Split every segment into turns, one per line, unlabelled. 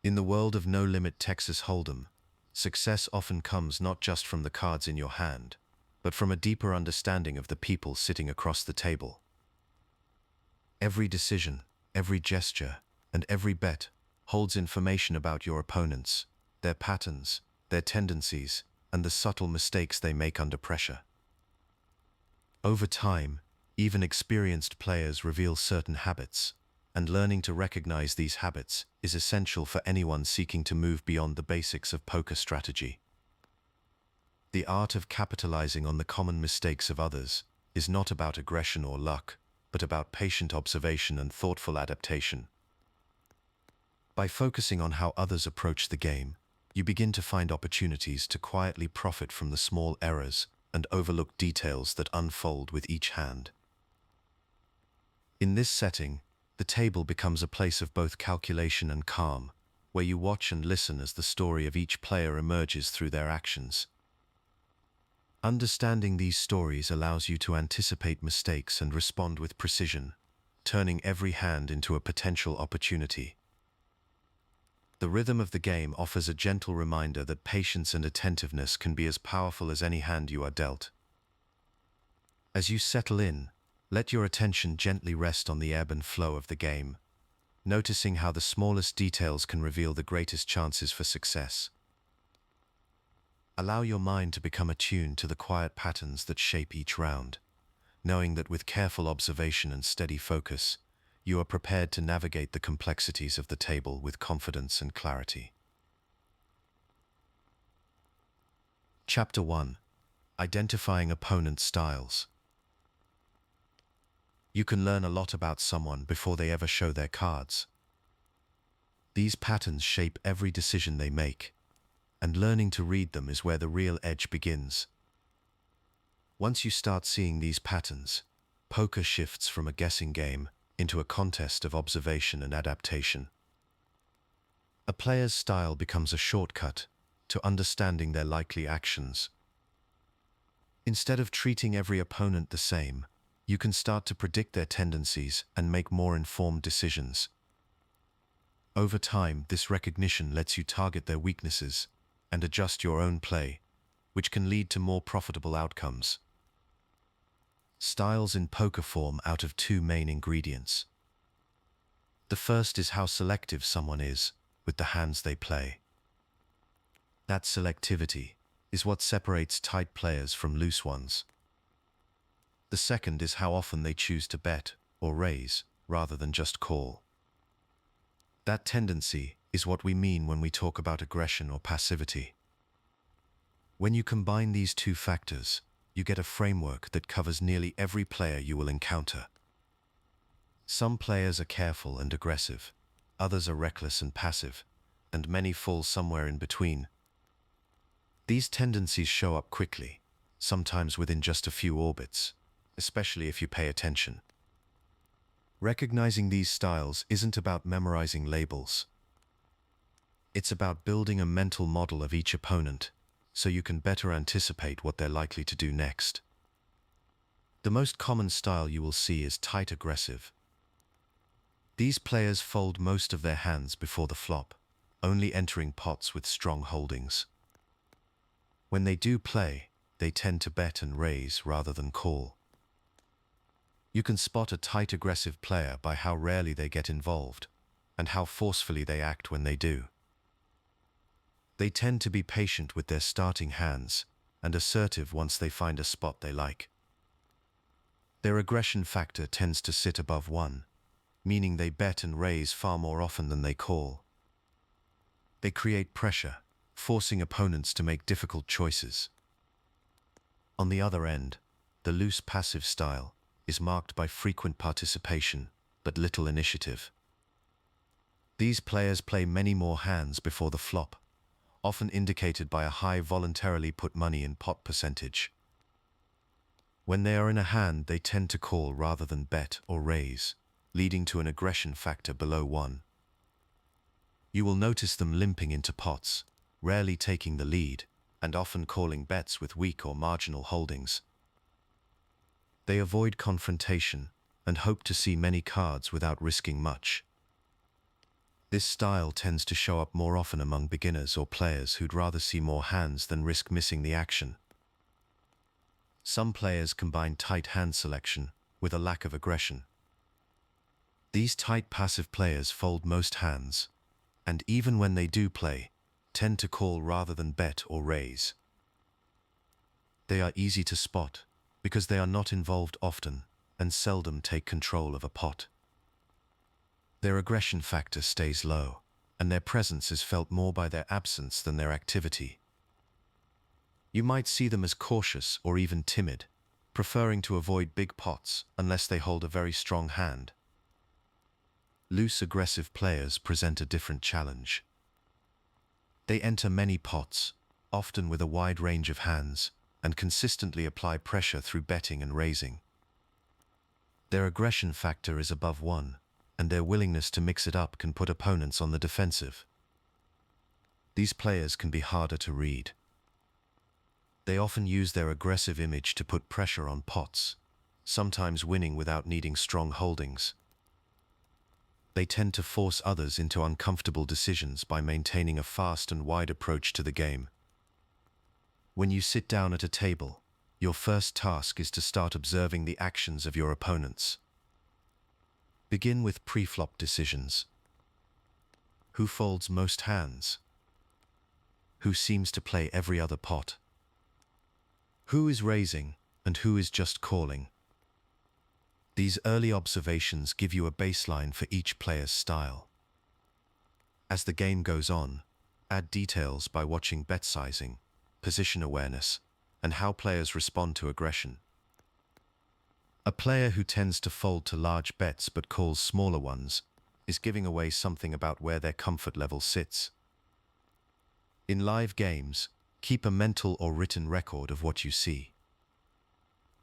In the world of no-limit Texas Hold'em, success often comes not just from the cards in your hand, but from a deeper understanding of the people sitting across the table. Every decision, every gesture, and every bet holds information about your opponents, their patterns, their tendencies, and the subtle mistakes they make under pressure. Over time, even experienced players reveal certain habits, and learning to recognize these habits is essential for anyone seeking to move beyond the basics of poker strategy. The art of capitalizing on the common mistakes of others is not about aggression or luck, but about patient observation and thoughtful adaptation. By focusing on how others approach the game, you begin to find opportunities to quietly profit from the small errors and overlook details that unfold with each hand. In this setting, the table becomes a place of both calculation and calm, where you watch and listen as the story of each player emerges through their actions. Understanding these stories allows you to anticipate mistakes and respond with precision, turning every hand into a potential opportunity. The rhythm of the game offers a gentle reminder that patience and attentiveness can be as powerful as any hand you are dealt. As you settle in, let your attention gently rest on the ebb and flow of the game, noticing how the smallest details can reveal the greatest chances for success. Allow your mind to become attuned to the quiet patterns that shape each round, knowing that with careful observation and steady focus, you are prepared to navigate the complexities of the table with confidence and clarity. Chapter 1: Identifying Opponent Styles. You can learn a lot about someone before they ever show their cards. These patterns shape every decision they make, and learning to read them is where the real edge begins. Once you start seeing these patterns, poker shifts from a guessing game into a contest of observation and adaptation. A player's style becomes a shortcut to understanding their likely actions. Instead of treating every opponent the same, you can start to predict their tendencies and make more informed decisions. Over time, this recognition lets you target their weaknesses and adjust your own play, which can lead to more profitable outcomes. Styles in poker form out of two main ingredients. The first is how selective someone is with the hands they play. That selectivity is what separates tight players from loose ones. The second is how often they choose to bet or raise rather than just call. That tendency is what we mean when we talk about aggression or passivity. When you combine these two factors, you get a framework that covers nearly every player you will encounter. Some players are careful and aggressive, others are reckless and passive, and many fall somewhere in between. These tendencies show up quickly, sometimes within just a few orbits, especially if you pay attention. Recognizing these styles isn't about memorizing labels. It's about building a mental model of each opponent, so you can better anticipate what they're likely to do next. The most common style you will see is tight aggressive. These players fold most of their hands before the flop, only entering pots with strong holdings. When they do play, they tend to bet and raise rather than call. You can spot a tight aggressive player by how rarely they get involved, and how forcefully they act when they do. They tend to be patient with their starting hands and assertive once they find a spot they like. Their aggression factor tends to sit above 1, meaning they bet and raise far more often than they call. They create pressure, forcing opponents to make difficult choices. On the other end, the loose passive style is marked by frequent participation but little initiative. These players play many more hands before the flop, often indicated by a high voluntarily put money in pot percentage. When they are in a hand, they tend to call rather than bet or raise, leading to an aggression factor below 1. You will notice them limping into pots, rarely taking the lead, and often calling bets with weak or marginal holdings. They avoid confrontation and hope to see many cards without risking much. This style tends to show up more often among beginners or players who'd rather see more hands than risk missing the action. Some players combine tight hand selection with a lack of aggression. These tight passive players fold most hands, and even when they do play, tend to call rather than bet or raise. They are easy to spot because they are not involved often and seldom take control of a pot. Their aggression factor stays low, and their presence is felt more by their absence than their activity. You might see them as cautious or even timid, preferring to avoid big pots unless they hold a very strong hand. Loose aggressive players present a different challenge. They enter many pots, often with a wide range of hands, and consistently apply pressure through betting and raising. Their aggression factor is above 1, and their willingness to mix it up can put opponents on the defensive. These players can be harder to read. They often use their aggressive image to put pressure on pots, sometimes winning without needing strong holdings. They tend to force others into uncomfortable decisions by maintaining a fast and wide approach to the game. When you sit down at a table, your first task is to start observing the actions of your opponents. Begin with pre-flop decisions. Who folds most hands? Who seems to play every other pot? Who is raising and who is just calling? These early observations give you a baseline for each player's style. As the game goes on, add details by watching bet sizing, position awareness, and how players respond to aggression. A player who tends to fold to large bets but calls smaller ones is giving away something about where their comfort level sits. In live games, keep a mental or written record of what you see.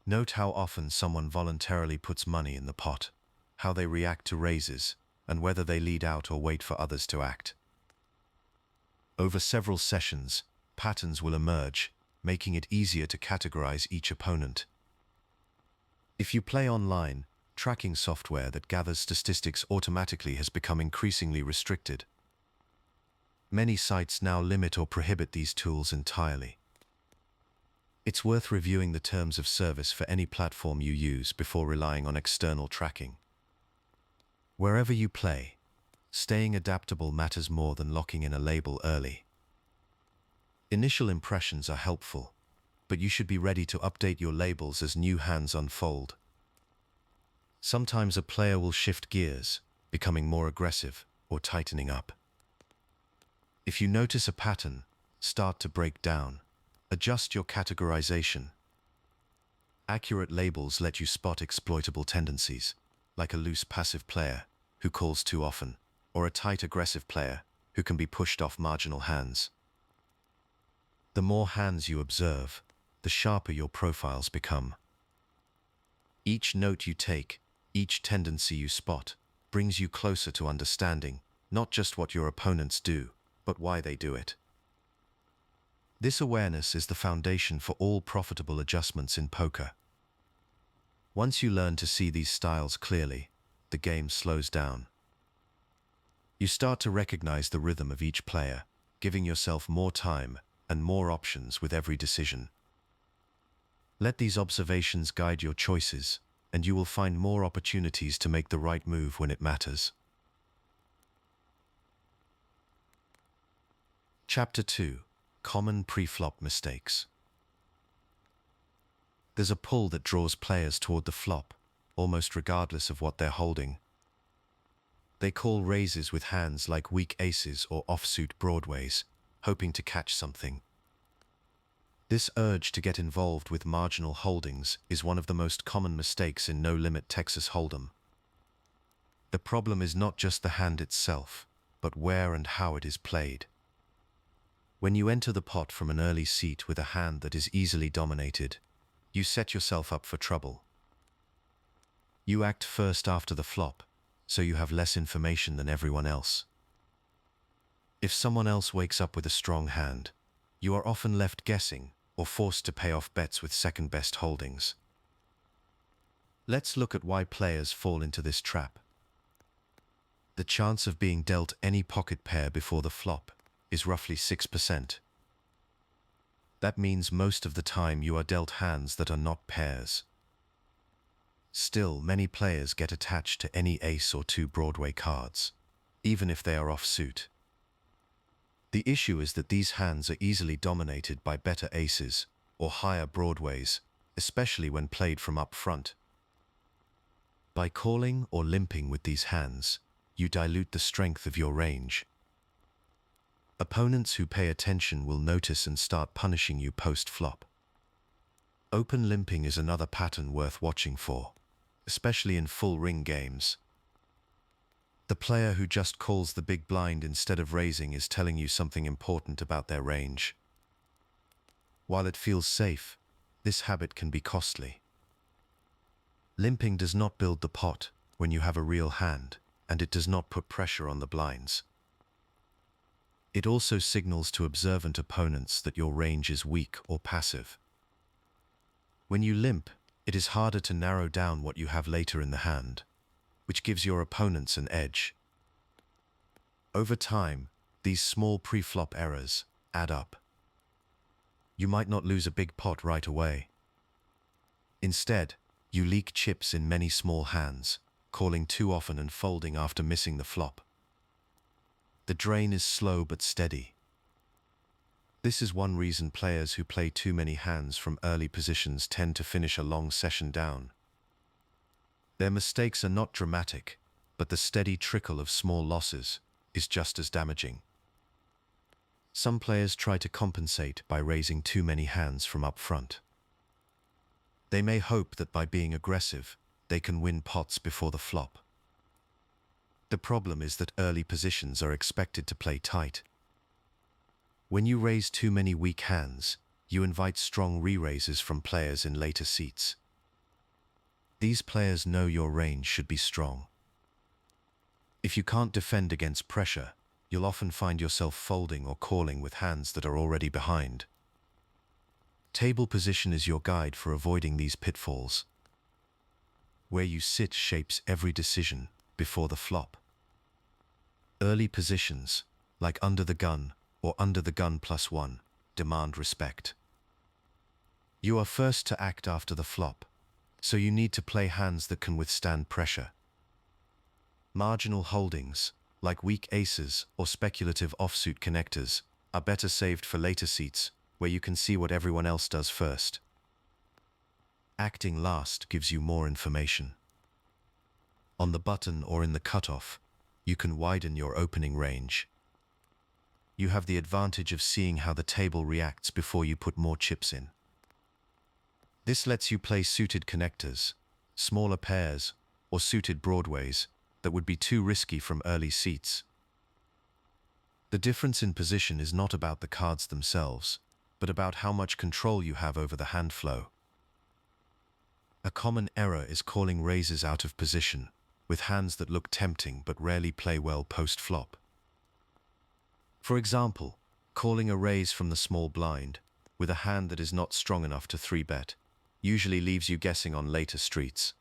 Note how often someone voluntarily puts money in the pot, how they react to raises, and whether they lead out or wait for others to act. Over several sessions, patterns will emerge, making it easier to categorize each opponent. If you play online, tracking software that gathers statistics automatically has become increasingly restricted. Many sites now limit or prohibit these tools entirely. It's worth reviewing the terms of service for any platform you use before relying on external tracking. Wherever you play, staying adaptable matters more than locking in a label early. Initial impressions are helpful, but you should be ready to update your labels as new hands unfold. Sometimes a player will shift gears, becoming more aggressive or tightening up. If you notice a pattern, start to break down. Adjust your categorization. Accurate labels let you spot exploitable tendencies, like a loose passive player who calls too often, or a tight aggressive player who can be pushed off marginal hands. The more hands you observe, the sharper your profiles become. Each note you take, each tendency you spot, brings you closer to understanding not just what your opponents do, but why they do it. This awareness is the foundation for all profitable adjustments in poker. Once you learn to see these styles clearly, the game slows down. You start to recognize the rhythm of each player, giving yourself more time and more options with every decision. Let these observations guide your choices, and you will find more opportunities to make the right move when it matters. Chapter 2. Common pre-flop mistakes. There's a pull that draws players toward the flop, almost regardless of what they're holding. They call raises with hands like weak aces or offsuit broadways, hoping to catch something. This urge to get involved with marginal holdings is one of the most common mistakes in no-limit Texas Hold'em. The problem is not just the hand itself, but where and how it is played. When you enter the pot from an early seat with a hand that is easily dominated, you set yourself up for trouble. You act first after the flop, so you have less information than everyone else. If someone else wakes up with a strong hand, you are often left guessing or forced to pay off bets with second-best holdings. Let's look at why players fall into this trap. The chance of being dealt any pocket pair before the flop is roughly 6%. That means most of the time you are dealt hands that are not pairs. Still, many players get attached to any ace or two Broadway cards, even if they are offsuit. The issue is that these hands are easily dominated by better aces or higher Broadways, especially when played from up front. By calling or limping with these hands, you dilute the strength of your range. Opponents who pay attention will notice and start punishing you post-flop. Open limping is another pattern worth watching for, especially in full ring games. The player who just calls the big blind instead of raising is telling you something important about their range. While it feels safe, this habit can be costly. Limping does not build the pot when you have a real hand, and it does not put pressure on the blinds. It also signals to observant opponents that your range is weak or passive. When you limp, it is harder to narrow down what you have later in the hand, which gives your opponents an edge. Over time, these small pre-flop errors add up. You might not lose a big pot right away. Instead, you leak chips in many small hands, calling too often and folding after missing the flop. The drain is slow but steady. This is one reason players who play too many hands from early positions tend to finish a long session down. Their mistakes are not dramatic, but the steady trickle of small losses is just as damaging. Some players try to compensate by raising too many hands from up front. They may hope that by being aggressive, they can win pots before the flop. The problem is that early positions are expected to play tight. When you raise too many weak hands, you invite strong re-raises from players in later seats. These players know your range should be strong. If you can't defend against pressure, you'll often find yourself folding or calling with hands that are already behind. Table position is your guide for avoiding these pitfalls. Where you sit shapes every decision before the flop. Early positions, like under the gun or under the gun +1, demand respect. You are first to act after the flop, so you need to play hands that can withstand pressure. Marginal holdings, like weak aces or speculative offsuit connectors, are better saved for later seats, where you can see what everyone else does first. Acting last gives you more information. On the button or in the cutoff, you can widen your opening range. You have the advantage of seeing how the table reacts before you put more chips in. This lets you play suited connectors, smaller pairs, or suited Broadways that would be too risky from early seats. The difference in position is not about the cards themselves, but about how much control you have over the hand flow. A common error is calling raises out of position, with hands that look tempting but rarely play well post-flop. For example, calling a raise from the small blind, with a hand that is not strong enough to 3-bet, usually leaves you guessing on later streets.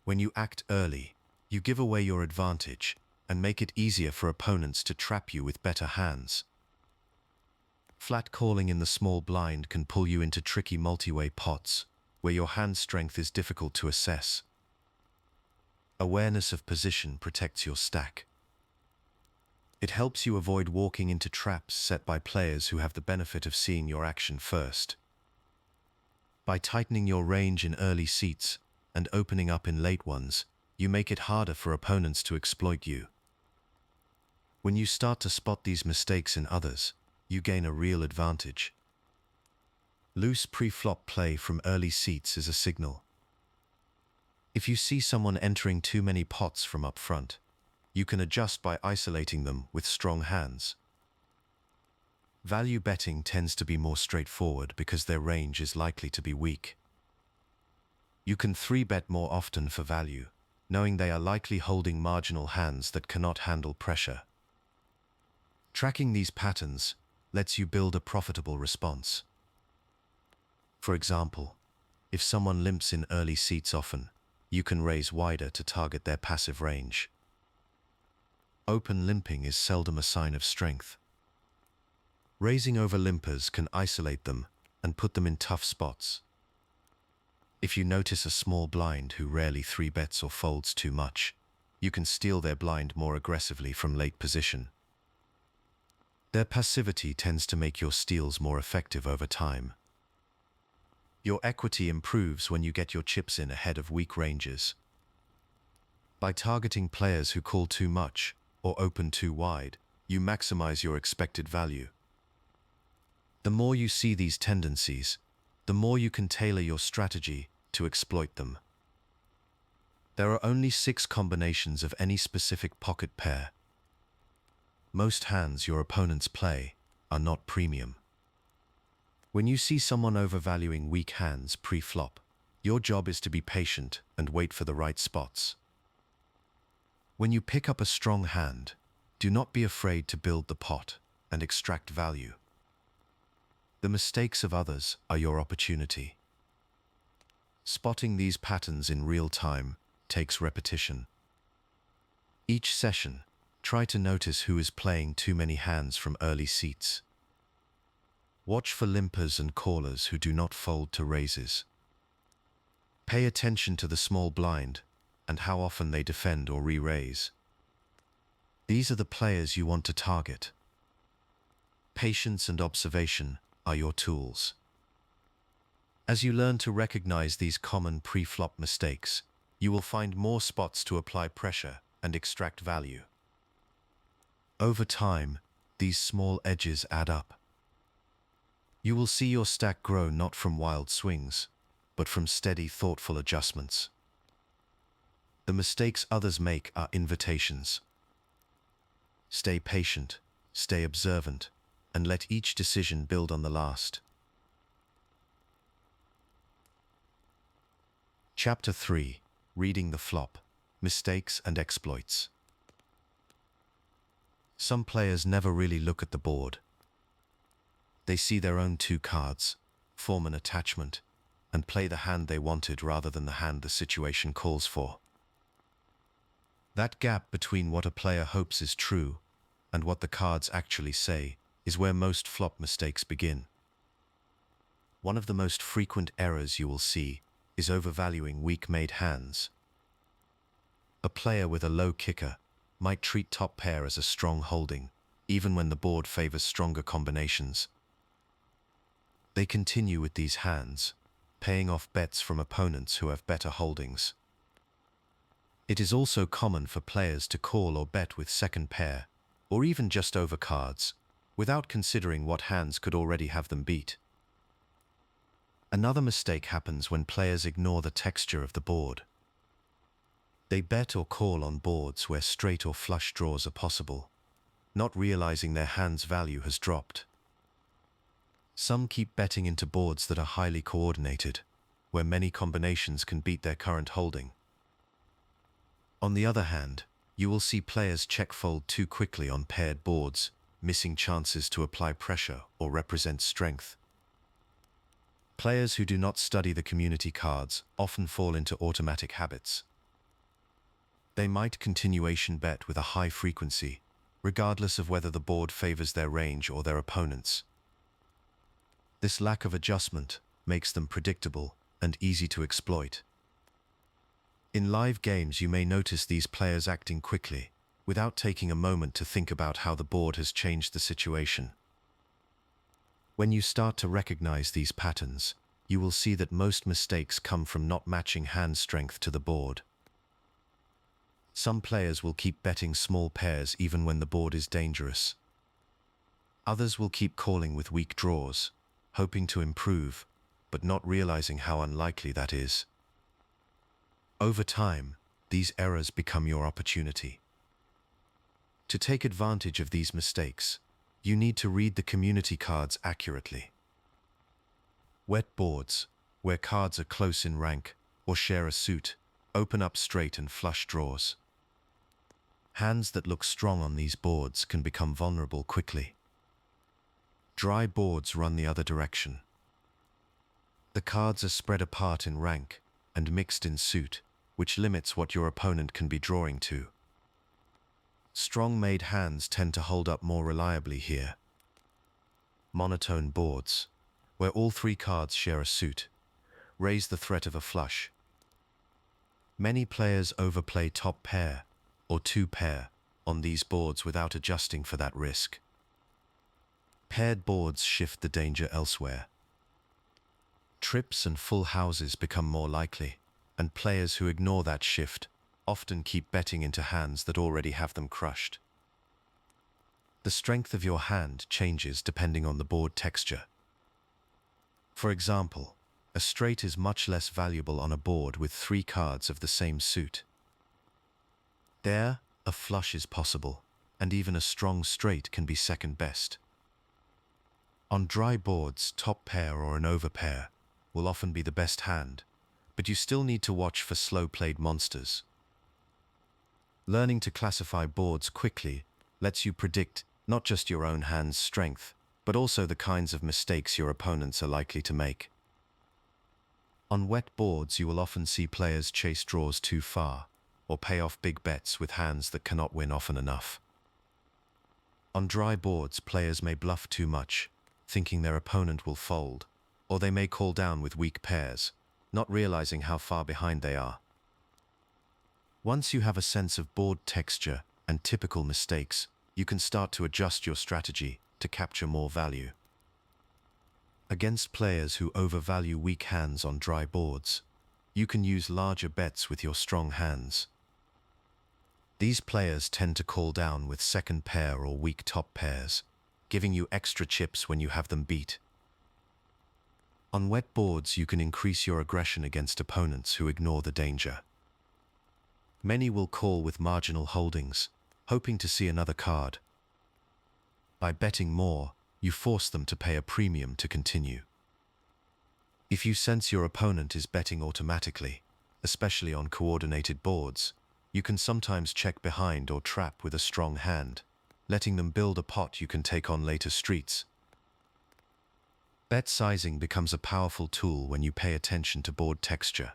When you act early, you give away your advantage and make it easier for opponents to trap you with better hands. Flat calling in the small blind can pull you into tricky multi-way pots, where your hand strength is difficult to assess. Awareness of position protects your stack. It helps you avoid walking into traps set by players who have the benefit of seeing your action first. By tightening your range in early seats and opening up in late ones, you make it harder for opponents to exploit you. When you start to spot these mistakes in others, you gain a real advantage. Loose pre-flop play from early seats is a signal. If you see someone entering too many pots from up front, you can adjust by isolating them with strong hands. Value betting tends to be more straightforward because their range is likely to be weak. You can 3-bet more often for value, knowing they are likely holding marginal hands that cannot handle pressure. Tracking these patterns lets you build a profitable response. For example, if someone limps in early seats often, you can raise wider to target their passive range. Open limping is seldom a sign of strength. Raising over limpers can isolate them and put them in tough spots. If you notice a small blind who rarely 3-bets or folds too much, you can steal their blind more aggressively from late position. Their passivity tends to make your steals more effective over time. Your equity improves when you get your chips in ahead of weak ranges. By targeting players who call too much or open too wide, you maximize your expected value. The more you see these tendencies, the more you can tailor your strategy to exploit them. There are only 6 combinations of any specific pocket pair. Most hands your opponents play are not premium. When you see someone overvaluing weak hands pre-flop, your job is to be patient and wait for the right spots. When you pick up a strong hand, do not be afraid to build the pot and extract value. The mistakes of others are your opportunity. Spotting these patterns in real time takes repetition. Each session, try to notice who is playing too many hands from early seats. Watch for limpers and callers who do not fold to raises. Pay attention to the small blind and how often they defend or re-raise. These are the players you want to target. Patience and observation are your tools. As you learn to recognize these common pre-flop mistakes, you will find more spots to apply pressure and extract value. Over time, these small edges add up. You will see your stack grow not from wild swings, but from steady, thoughtful adjustments. The mistakes others make are invitations. Stay patient, stay observant, and let each decision build on the last. Chapter 3: Reading the Flop, Mistakes and Exploits. Some players never really look at the board. They see their own 2 cards, form an attachment, and play the hand they wanted rather than the hand the situation calls for. That gap between what a player hopes is true and what the cards actually say is where most flop mistakes begin. One of the most frequent errors you will see is overvaluing weak-made hands. A player with a low kicker might treat top pair as a strong holding, even when the board favors stronger combinations. They continue with these hands, paying off bets from opponents who have better holdings. It is also common for players to call or bet with second pair, or even just overcards, without considering what hands could already have them beat. Another mistake happens when players ignore the texture of the board. They bet or call on boards where straight or flush draws are possible, not realizing their hand's value has dropped. Some keep betting into boards that are highly coordinated, where many combinations can beat their current holding. On the other hand, you will see players check-fold too quickly on paired boards, missing chances to apply pressure or represent strength. Players who do not study the community cards often fall into automatic habits. They might continuation bet with a high frequency, regardless of whether the board favors their range or their opponents. This lack of adjustment makes them predictable and easy to exploit. In live games, you may notice these players acting quickly, without taking a moment to think about how the board has changed the situation. When you start to recognize these patterns, you will see that most mistakes come from not matching hand strength to the board. Some players will keep betting small pairs even when the board is dangerous. Others will keep calling with weak draws, hoping to improve, but not realizing how unlikely that is. Over time, these errors become your opportunity. To take advantage of these mistakes, you need to read the community cards accurately. Wet boards, where cards are close in rank or share a suit, open up straight and flush draws. Hands that look strong on these boards can become vulnerable quickly. Dry boards run the other direction. The cards are spread apart in rank and mixed in suit, which limits what your opponent can be drawing to. Strong-made hands tend to hold up more reliably here. Monotone boards, where all three cards share a suit, raise the threat of a flush. Many players overplay top pair or two pair on these boards without adjusting for that risk. Paired boards shift the danger elsewhere. Trips and full houses become more likely, and players who ignore that shift often keep betting into hands that already have them crushed. The strength of your hand changes depending on the board texture. For example, a straight is much less valuable on a board with three cards of the same suit. There, a flush is possible, and even a strong straight can be second best. On dry boards, top pair or an overpair will often be the best hand, but you still need to watch for slow-played monsters. Learning to classify boards quickly lets you predict not just your own hand's strength, but also the kinds of mistakes your opponents are likely to make. On wet boards, you will often see players chase draws too far, or pay off big bets with hands that cannot win often enough. On dry boards, players may bluff too much, thinking their opponent will fold, or they may call down with weak pairs, not realizing how far behind they are. Once you have a sense of board texture and typical mistakes, you can start to adjust your strategy to capture more value. Against players who overvalue weak hands on dry boards, you can use larger bets with your strong hands. These players tend to call down with second pair or weak top pairs, giving you extra chips when you have them beat. On wet boards, you can increase your aggression against opponents who ignore the danger. Many will call with marginal holdings, hoping to see another card. By betting more, you force them to pay a premium to continue. If you sense your opponent is betting automatically, especially on coordinated boards, you can sometimes check behind or trap with a strong hand, letting them build a pot you can take on later streets. Bet sizing becomes a powerful tool when you pay attention to board texture.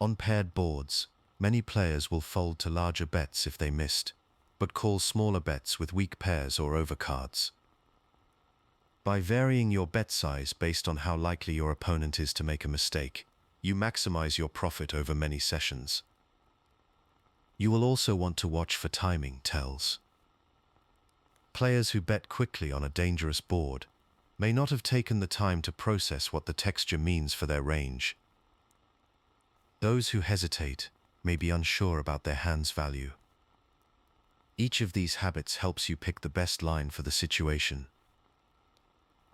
On paired boards, many players will fold to larger bets if they missed, but call smaller bets with weak pairs or overcards. By varying your bet size based on how likely your opponent is to make a mistake, you maximize your profit over many sessions. You will also want to watch for timing tells. Players who bet quickly on a dangerous board may not have taken the time to process what the texture means for their range. Those who hesitate may be unsure about their hand's value. Each of these habits helps you pick the best line for the situation.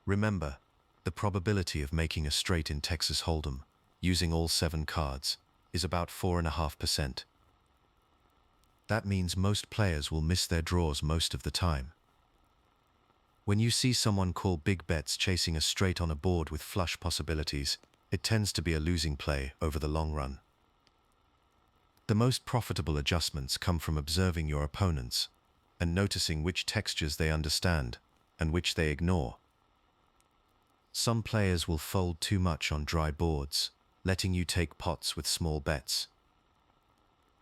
Remember, the probability of making a straight in Texas Hold'em, using all 7 cards, is about 4.5%. That means most players will miss their draws most of the time. When you see someone call big bets chasing a straight on a board with flush possibilities, it tends to be a losing play over the long run. The most profitable adjustments come from observing your opponents and noticing which textures they understand and which they ignore. Some players will fold too much on dry boards, letting you take pots with small bets.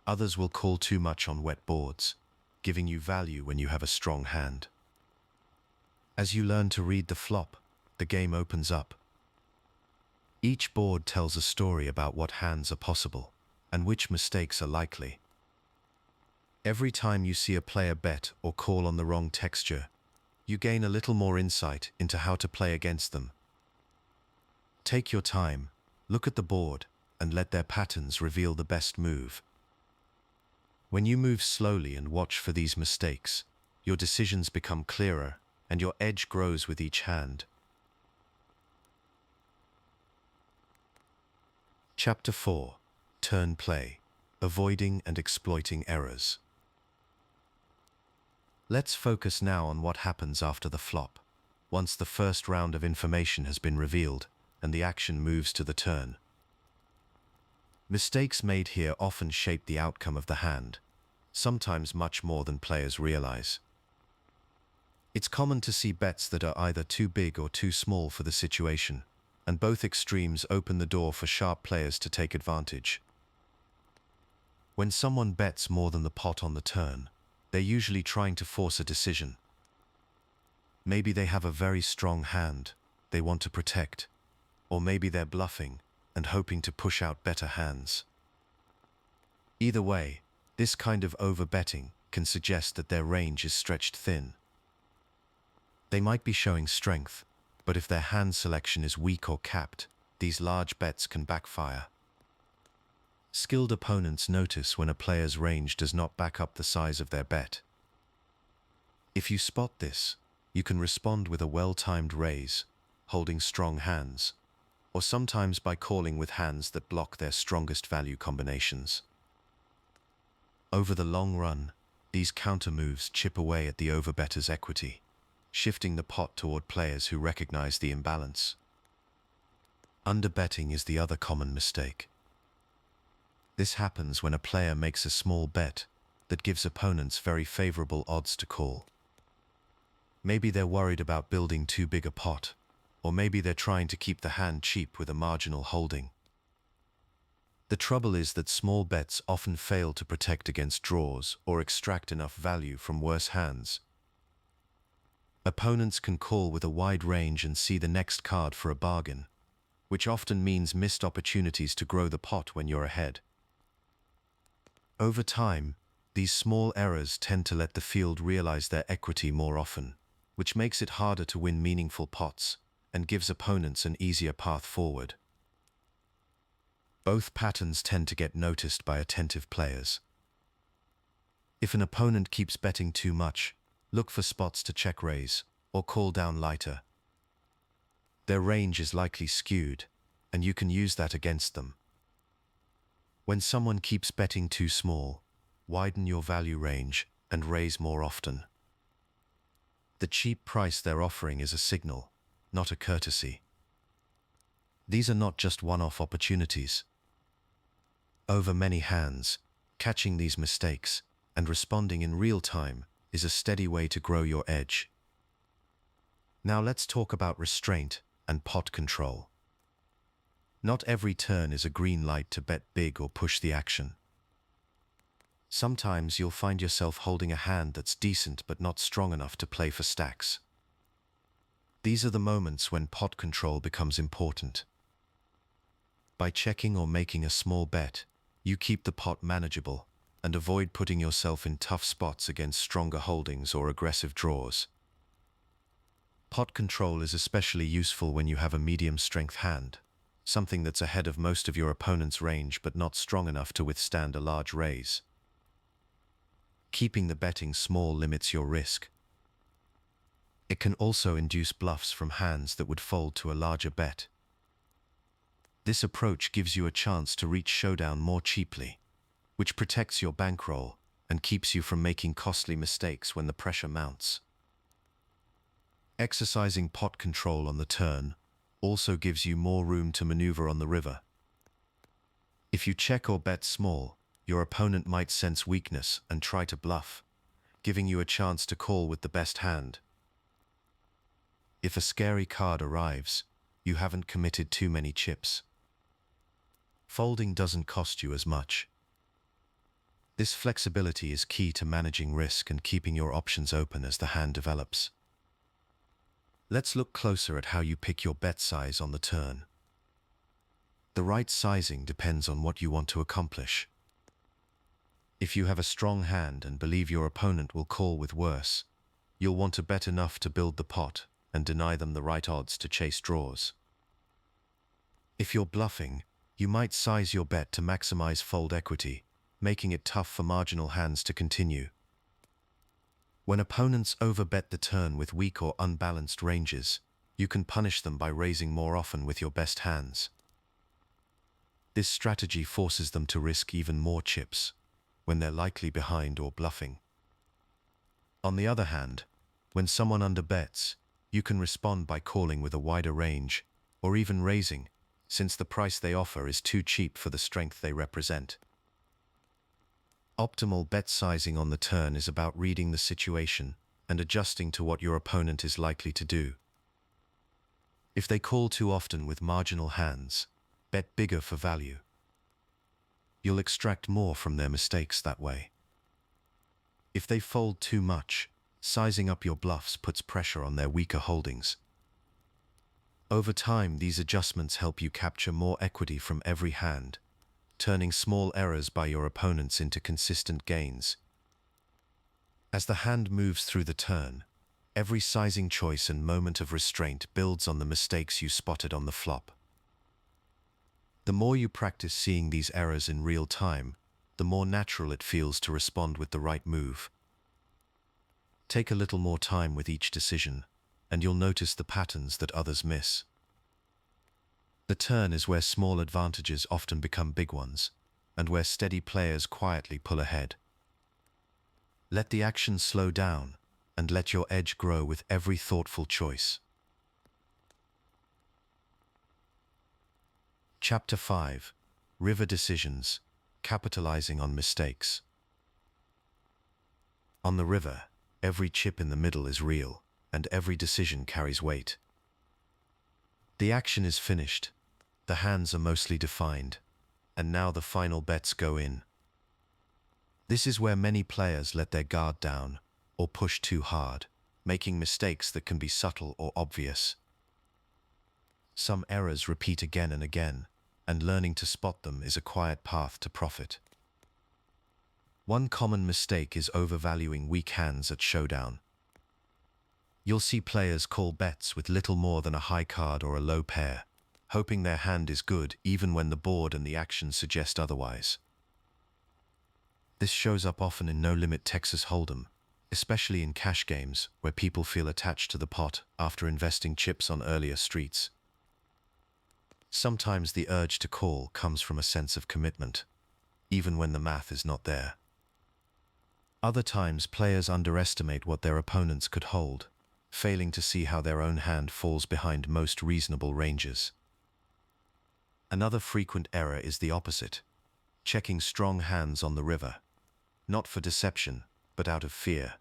Others will call too much on wet boards, giving you value when you have a strong hand. As you learn to read the flop, the game opens up. Each board tells a story about what hands are possible and which mistakes are likely. Every time you see a player bet or call on the wrong texture, you gain a little more insight into how to play against them. Take your time, look at the board, and let their patterns reveal the best move. When you move slowly and watch for these mistakes, your decisions become clearer and your edge grows with each hand. Chapter 4. Turn Play. Avoiding and Exploiting Errors. Let's focus now on what happens after the flop, once the first round of information has been revealed and the action moves to the turn. Mistakes made here often shape the outcome of the hand, sometimes much more than players realize. It's common to see bets that are either too big or too small for the situation, and both extremes open the door for sharp players to take advantage. When someone bets more than the pot on the turn, They're usually trying to force a decision. Maybe they have a very strong hand they want to protect, or maybe they're bluffing and hoping to push out better hands. Either way, this kind of overbetting can suggest that their range is stretched thin. They might be showing strength, but if their hand selection is weak or capped, these large bets can backfire. Skilled opponents notice when a player's range does not back up the size of their bet. If you spot this, you can respond with a well-timed raise, holding strong hands, or sometimes by calling with hands that block their strongest value combinations. Over the long run, these counter moves chip away at the overbetter's equity, shifting the pot toward players who recognize the imbalance. Underbetting is the other common mistake. This happens when a player makes a small bet that gives opponents very favorable odds to call. Maybe they're worried about building too big a pot, or maybe they're trying to keep the hand cheap with a marginal holding. The trouble is that small bets often fail to protect against draws or extract enough value from worse hands. Opponents can call with a wide range and see the next card for a bargain, which often means missed opportunities to grow the pot when you're ahead. Over time, these small errors tend to let the field realize their equity more often, which makes it harder to win meaningful pots and gives opponents an easier path forward. Both patterns tend to get noticed by attentive players. If an opponent keeps betting too much, look for spots to check raise or call down lighter. Their range is likely skewed, and you can use that against them. When someone keeps betting too small, widen your value range and raise more often. The cheap price they're offering is a signal, not a courtesy. These are not just one-off opportunities. Over many hands, catching these mistakes and responding in real time is a steady way to grow your edge. Now let's talk about restraint and pot control. Not every turn is a green light to bet big or push the action. Sometimes you'll find yourself holding a hand that's decent but not strong enough to play for stacks. These are the moments when pot control becomes important. By checking or making a small bet, you keep the pot manageable and avoid putting yourself in tough spots against stronger holdings or aggressive draws. Pot control is especially useful when you have a medium-strength hand, something that's ahead of most of your opponent's range but not strong enough to withstand a large raise. Keeping the betting small limits your risk. It can also induce bluffs from hands that would fold to a larger bet. This approach gives you a chance to reach showdown more cheaply, which protects your bankroll and keeps you from making costly mistakes when the pressure mounts. Exercising pot control on the turn also gives you more room to maneuver on the river. If you check or bet small, your opponent might sense weakness and try to bluff, giving you a chance to call with the best hand. If a scary card arrives, you haven't committed too many chips. Folding doesn't cost you as much. This flexibility is key to managing risk and keeping your options open as the hand develops. Let's look closer at how you pick your bet size on the turn. The right sizing depends on what you want to accomplish. If you have a strong hand and believe your opponent will call with worse, you'll want to bet enough to build the pot and deny them the right odds to chase draws. If you're bluffing, you might size your bet to maximize fold equity, making it tough for marginal hands to continue. When opponents overbet the turn with weak or unbalanced ranges, you can punish them by raising more often with your best hands. This strategy forces them to risk even more chips when they're likely behind or bluffing. On the other hand, when someone underbets, you can respond by calling with a wider range, or even raising, since the price they offer is too cheap for the strength they represent. Optimal bet sizing on the turn is about reading the situation and adjusting to what your opponent is likely to do. If they call too often with marginal hands, bet bigger for value. You'll extract more from their mistakes that way. If they fold too much, sizing up your bluffs puts pressure on their weaker holdings. Over time, these adjustments help you capture more equity from every hand, turning small errors by your opponents into consistent gains. As the hand moves through the turn, every sizing choice and moment of restraint builds on the mistakes you spotted on the flop. The more you practice seeing these errors in real time, the more natural it feels to respond with the right move. Take a little more time with each decision, and you'll notice the patterns that others miss. The turn is where small advantages often become big ones, and where steady players quietly pull ahead. Let the action slow down, and let your edge grow with every thoughtful choice. Chapter 5: River Decisions, Capitalizing on Mistakes. On the river, every chip in the middle is real, and every decision carries weight. The action is finished, the hands are mostly defined, and now the final bets go in. This is where many players let their guard down, or push too hard, making mistakes that can be subtle or obvious. Some errors repeat again and again, and learning to spot them is a quiet path to profit. One common mistake is overvaluing weak hands at showdown. You'll see players call bets with little more than a high card or a low pair, hoping their hand is good even when the board and the action suggest otherwise. This shows up often in no-limit Texas Hold'em, especially in cash games where people feel attached to the pot after investing chips on earlier streets. Sometimes the urge to call comes from a sense of commitment, even when the math is not there. Other times, players underestimate what their opponents could hold, failing to see how their own hand falls behind most reasonable ranges. Another frequent error is the opposite, checking strong hands on the river, not for deception, but out of fear.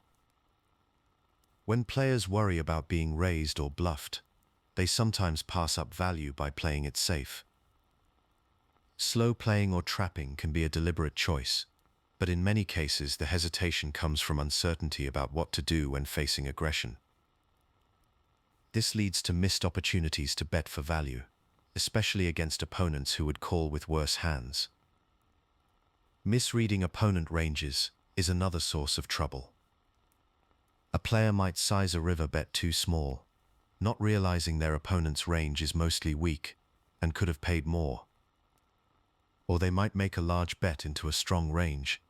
When players worry about being raised or bluffed, they sometimes pass up value by playing it safe. Slow playing or trapping can be a deliberate choice, but in many cases the hesitation comes from uncertainty about what to do when facing aggression. This leads to missed opportunities to bet for value, especially against opponents who would call with worse hands. Misreading opponent ranges is another source of trouble. A player might size a river bet too small, not realizing their opponent's range is mostly weak and could have paid more. Or they might make a large bet into a strong range,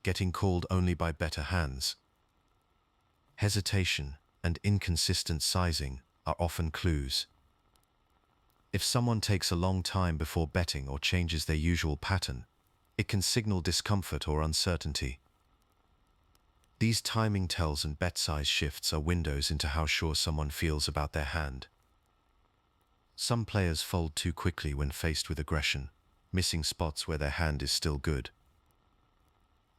getting called only by better hands. Hesitation and inconsistent sizing are often clues. If someone takes a long time before betting or changes their usual pattern, it can signal discomfort or uncertainty. These timing tells and bet size shifts are windows into how sure someone feels about their hand. Some players fold too quickly when faced with aggression, missing spots where their hand is still good.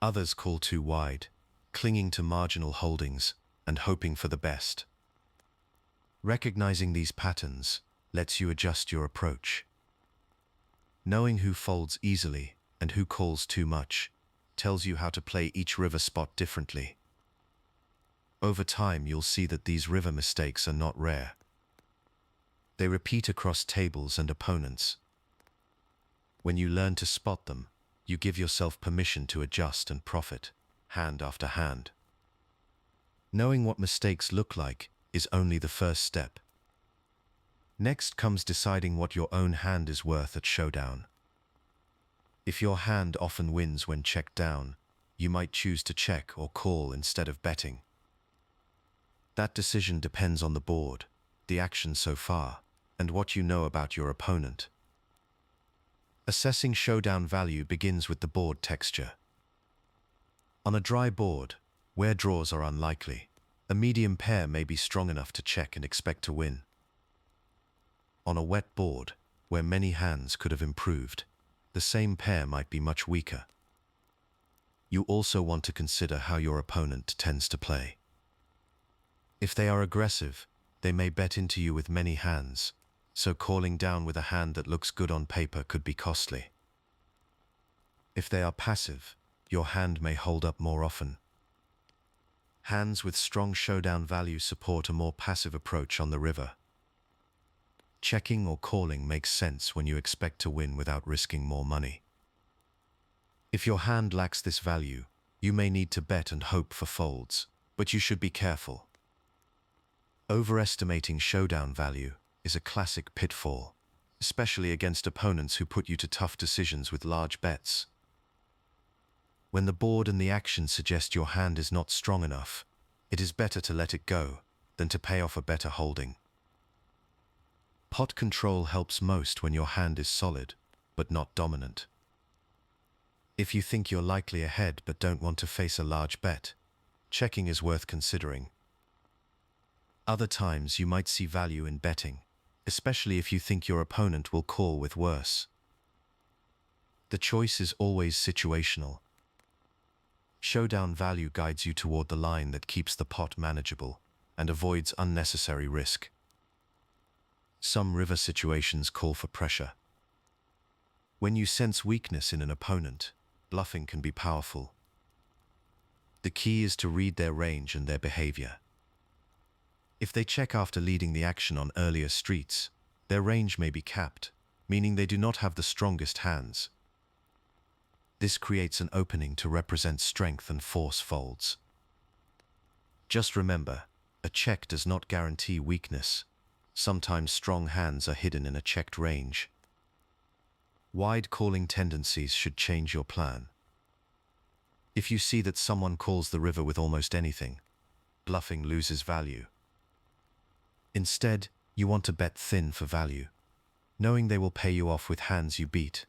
Others call too wide, clinging to marginal holdings and hoping for the best. Recognizing these patterns lets you adjust your approach. Knowing who folds easily and who calls too much tells you how to play each river spot differently. Over time, you'll see that these river mistakes are not rare. They repeat across tables and opponents. When you learn to spot them, you give yourself permission to adjust and profit, hand after hand. Knowing what mistakes look like is only the first step. Next comes deciding what your own hand is worth at showdown. If your hand often wins when checked down, you might choose to check or call instead of betting. That decision depends on the board, the action so far, and what you know about your opponent. Assessing showdown value begins with the board texture. On a dry board, where draws are unlikely, a medium pair may be strong enough to check and expect to win. On a wet board, where many hands could have improved, the same pair might be much weaker. You also want to consider how your opponent tends to play. If they are aggressive, they may bet into you with many hands, so calling down with a hand that looks good on paper could be costly. If they are passive, your hand may hold up more often. Hands with strong showdown value support a more passive approach on the river. Checking or calling makes sense when you expect to win without risking more money. If your hand lacks this value, you may need to bet and hope for folds, but you should be careful. Overestimating showdown value is a classic pitfall, especially against opponents who put you to tough decisions with large bets. When the board and the action suggest your hand is not strong enough, it is better to let it go than to pay off a better holding. Pot control helps most when your hand is solid, but not dominant. If you think you're likely ahead but don't want to face a large bet, checking is worth considering. Other times you might see value in betting, especially if you think your opponent will call with worse. The choice is always situational. Showdown value guides you toward the line that keeps the pot manageable and avoids unnecessary risk. Some river situations call for pressure. When you sense weakness in an opponent, bluffing can be powerful. The key is to read their range and their behavior. If they check after leading the action on earlier streets, their range may be capped, meaning they do not have the strongest hands. This creates an opening to represent strength and force folds. Just remember, a check does not guarantee weakness. Sometimes strong hands are hidden in a checked range. Wide calling tendencies should change your plan. If you see that someone calls the river with almost anything, bluffing loses value. Instead, you want to bet thin for value, knowing they will pay you off with hands you beat.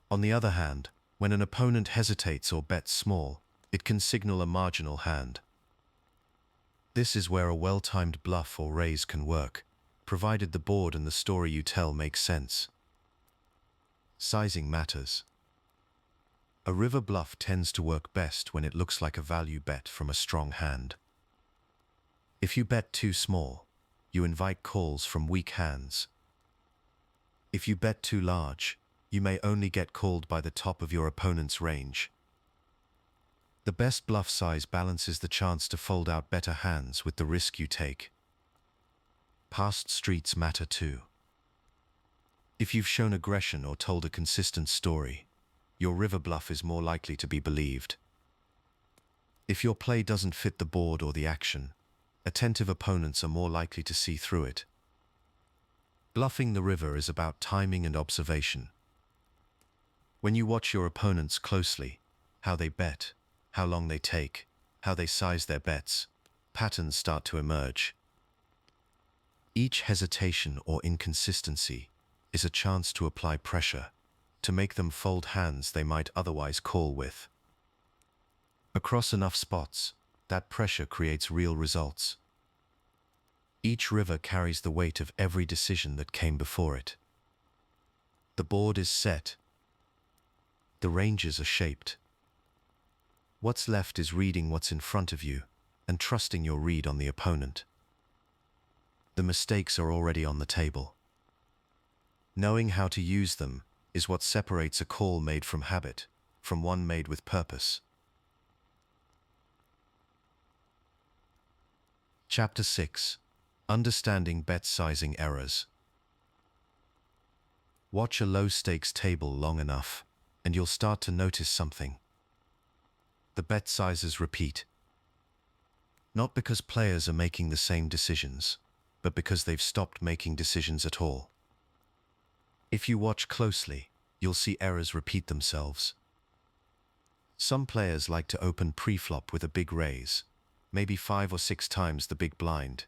On the other hand, when an opponent hesitates or bets small, it can signal a marginal hand. This is where a well-timed bluff or raise can work, provided the board and the story you tell makes sense. Sizing matters. A river bluff tends to work best when it looks like a value bet from a strong hand. If you bet too small, you invite calls from weak hands. If you bet too large, you may only get called by the top of your opponent's range. The best bluff size balances the chance to fold out better hands with the risk you take. Past streets matter too. If you've shown aggression or told a consistent story, your river bluff is more likely to be believed. If your play doesn't fit the board or the action, attentive opponents are more likely to see through it. Bluffing the river is about timing and observation. When you watch your opponents closely, how they bet, how long they take, how they size their bets, patterns start to emerge. Each hesitation or inconsistency is a chance to apply pressure, to make them fold hands they might otherwise call with. Across enough spots, that pressure creates real results. Each river carries the weight of every decision that came before it. The board is set. The ranges are shaped. What's left is reading what's in front of you and trusting your read on the opponent. The mistakes are already on the table. Knowing how to use them is what separates a call made from habit from one made with purpose. Chapter 6. Understanding bet sizing errors. Watch a low-stakes table long enough, and you'll start to notice something. The bet sizes repeat. Not because players are making the same decisions, but because they've stopped making decisions at all. If you watch closely, you'll see errors repeat themselves. Some players like to open pre-flop with a big raise, maybe 5 or 6 times the big blind,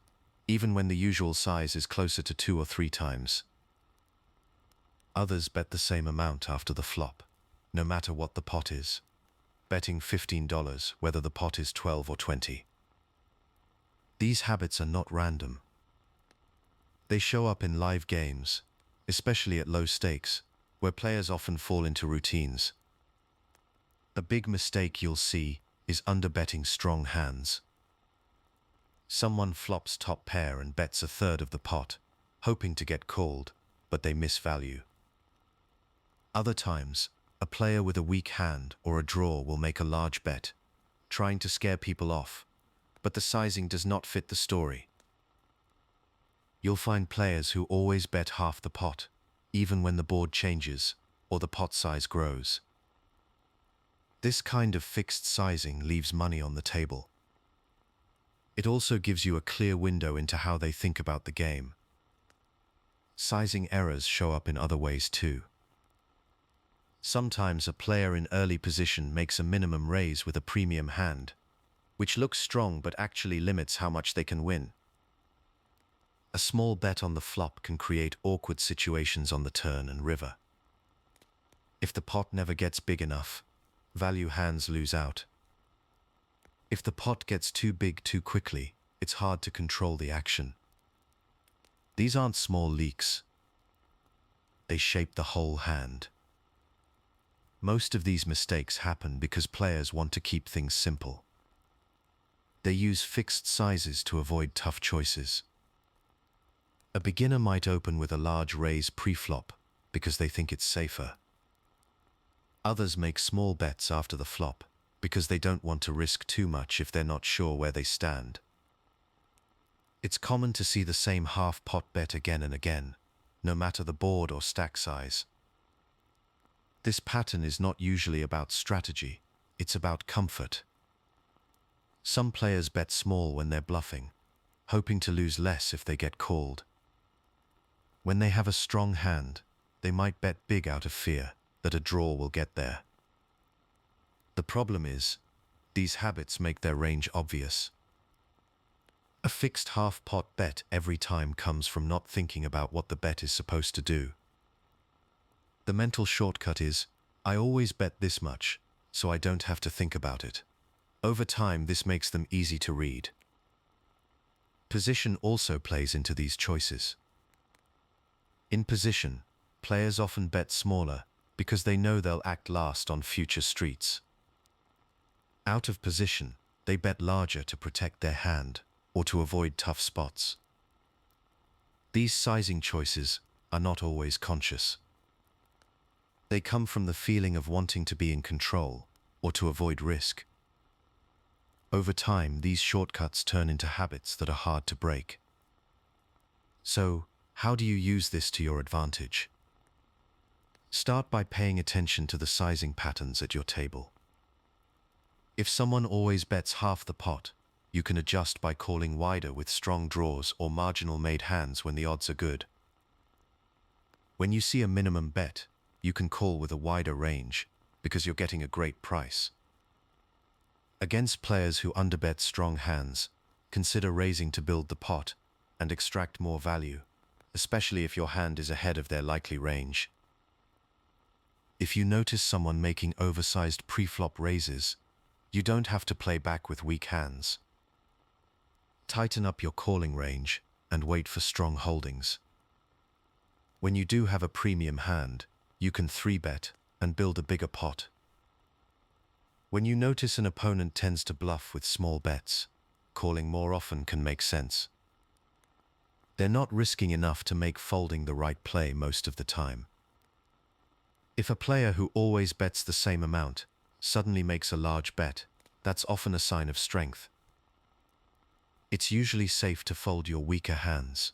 even when the usual size is closer to 2 or 3 times. Others bet the same amount after the flop, no matter what the pot is, betting $15 whether the pot is 12 or 20. These habits are not random. They show up in live games, especially at low stakes, where players often fall into routines. A big mistake you'll see is underbetting strong hands. Someone flops top pair and bets a third of the pot, hoping to get called, but they miss value. Other times, a player with a weak hand or a draw will make a large bet, trying to scare people off, but the sizing does not fit the story. You'll find players who always bet half the pot, even when the board changes or the pot size grows. This kind of fixed sizing leaves money on the table. It also gives you a clear window into how they think about the game. Sizing errors show up in other ways too. Sometimes a player in early position makes a minimum raise with a premium hand, which looks strong but actually limits how much they can win. A small bet on the flop can create awkward situations on the turn and river. If the pot never gets big enough, value hands lose out. If the pot gets too big too quickly, it's hard to control the action. These aren't small leaks. They shape the whole hand. Most of these mistakes happen because players want to keep things simple. They use fixed sizes to avoid tough choices. A beginner might open with a large raise pre-flop because they think it's safer. Others make small bets after the flop because they don't want to risk too much if they're not sure where they stand. It's common to see the same half-pot bet again and again, no matter the board or stack size. This pattern is not usually about strategy, it's about comfort. Some players bet small when they're bluffing, hoping to lose less if they get called. When they have a strong hand, they might bet big out of fear that a draw will get there. The problem is, these habits make their range obvious. A fixed half-pot bet every time comes from not thinking about what the bet is supposed to do. The mental shortcut is, I always bet this much, so I don't have to think about it. Over time, this makes them easy to read. Position also plays into these choices. In position, players often bet smaller because they know they'll act last on future streets. Out of position, they bet larger to protect their hand or to avoid tough spots. These sizing choices are not always conscious. They come from the feeling of wanting to be in control or to avoid risk. Over time, these shortcuts turn into habits that are hard to break. So, how do you use this to your advantage? Start by paying attention to the sizing patterns at your table. If someone always bets half the pot, you can adjust by calling wider with strong draws or marginal made hands when the odds are good. When you see a minimum bet, you can call with a wider range because you're getting a great price. Against players who underbet strong hands, consider raising to build the pot and extract more value, especially if your hand is ahead of their likely range. If you notice someone making oversized pre-flop raises, you don't have to play back with weak hands. Tighten up your calling range and wait for strong holdings. When you do have a premium hand, you can 3-bet and build a bigger pot. When you notice an opponent tends to bluff with small bets, calling more often can make sense. They're not risking enough to make folding the right play most of the time. If a player who always bets the same amount suddenly makes a large bet, that's often a sign of strength. It's usually safe to fold your weaker hands.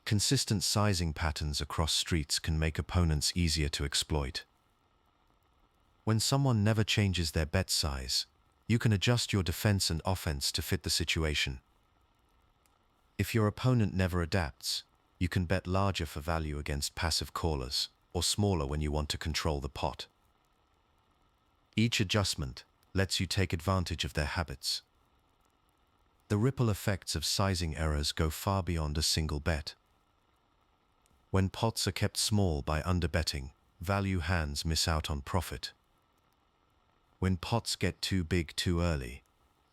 Consistent sizing patterns across streets can make opponents easier to exploit. When someone never changes their bet size, you can adjust your defense and offense to fit the situation. If your opponent never adapts, you can bet larger for value against passive callers, or smaller when you want to control the pot. Each adjustment lets you take advantage of their habits. The ripple effects of sizing errors go far beyond a single bet. When pots are kept small by underbetting, value hands miss out on profit. When pots get too big too early,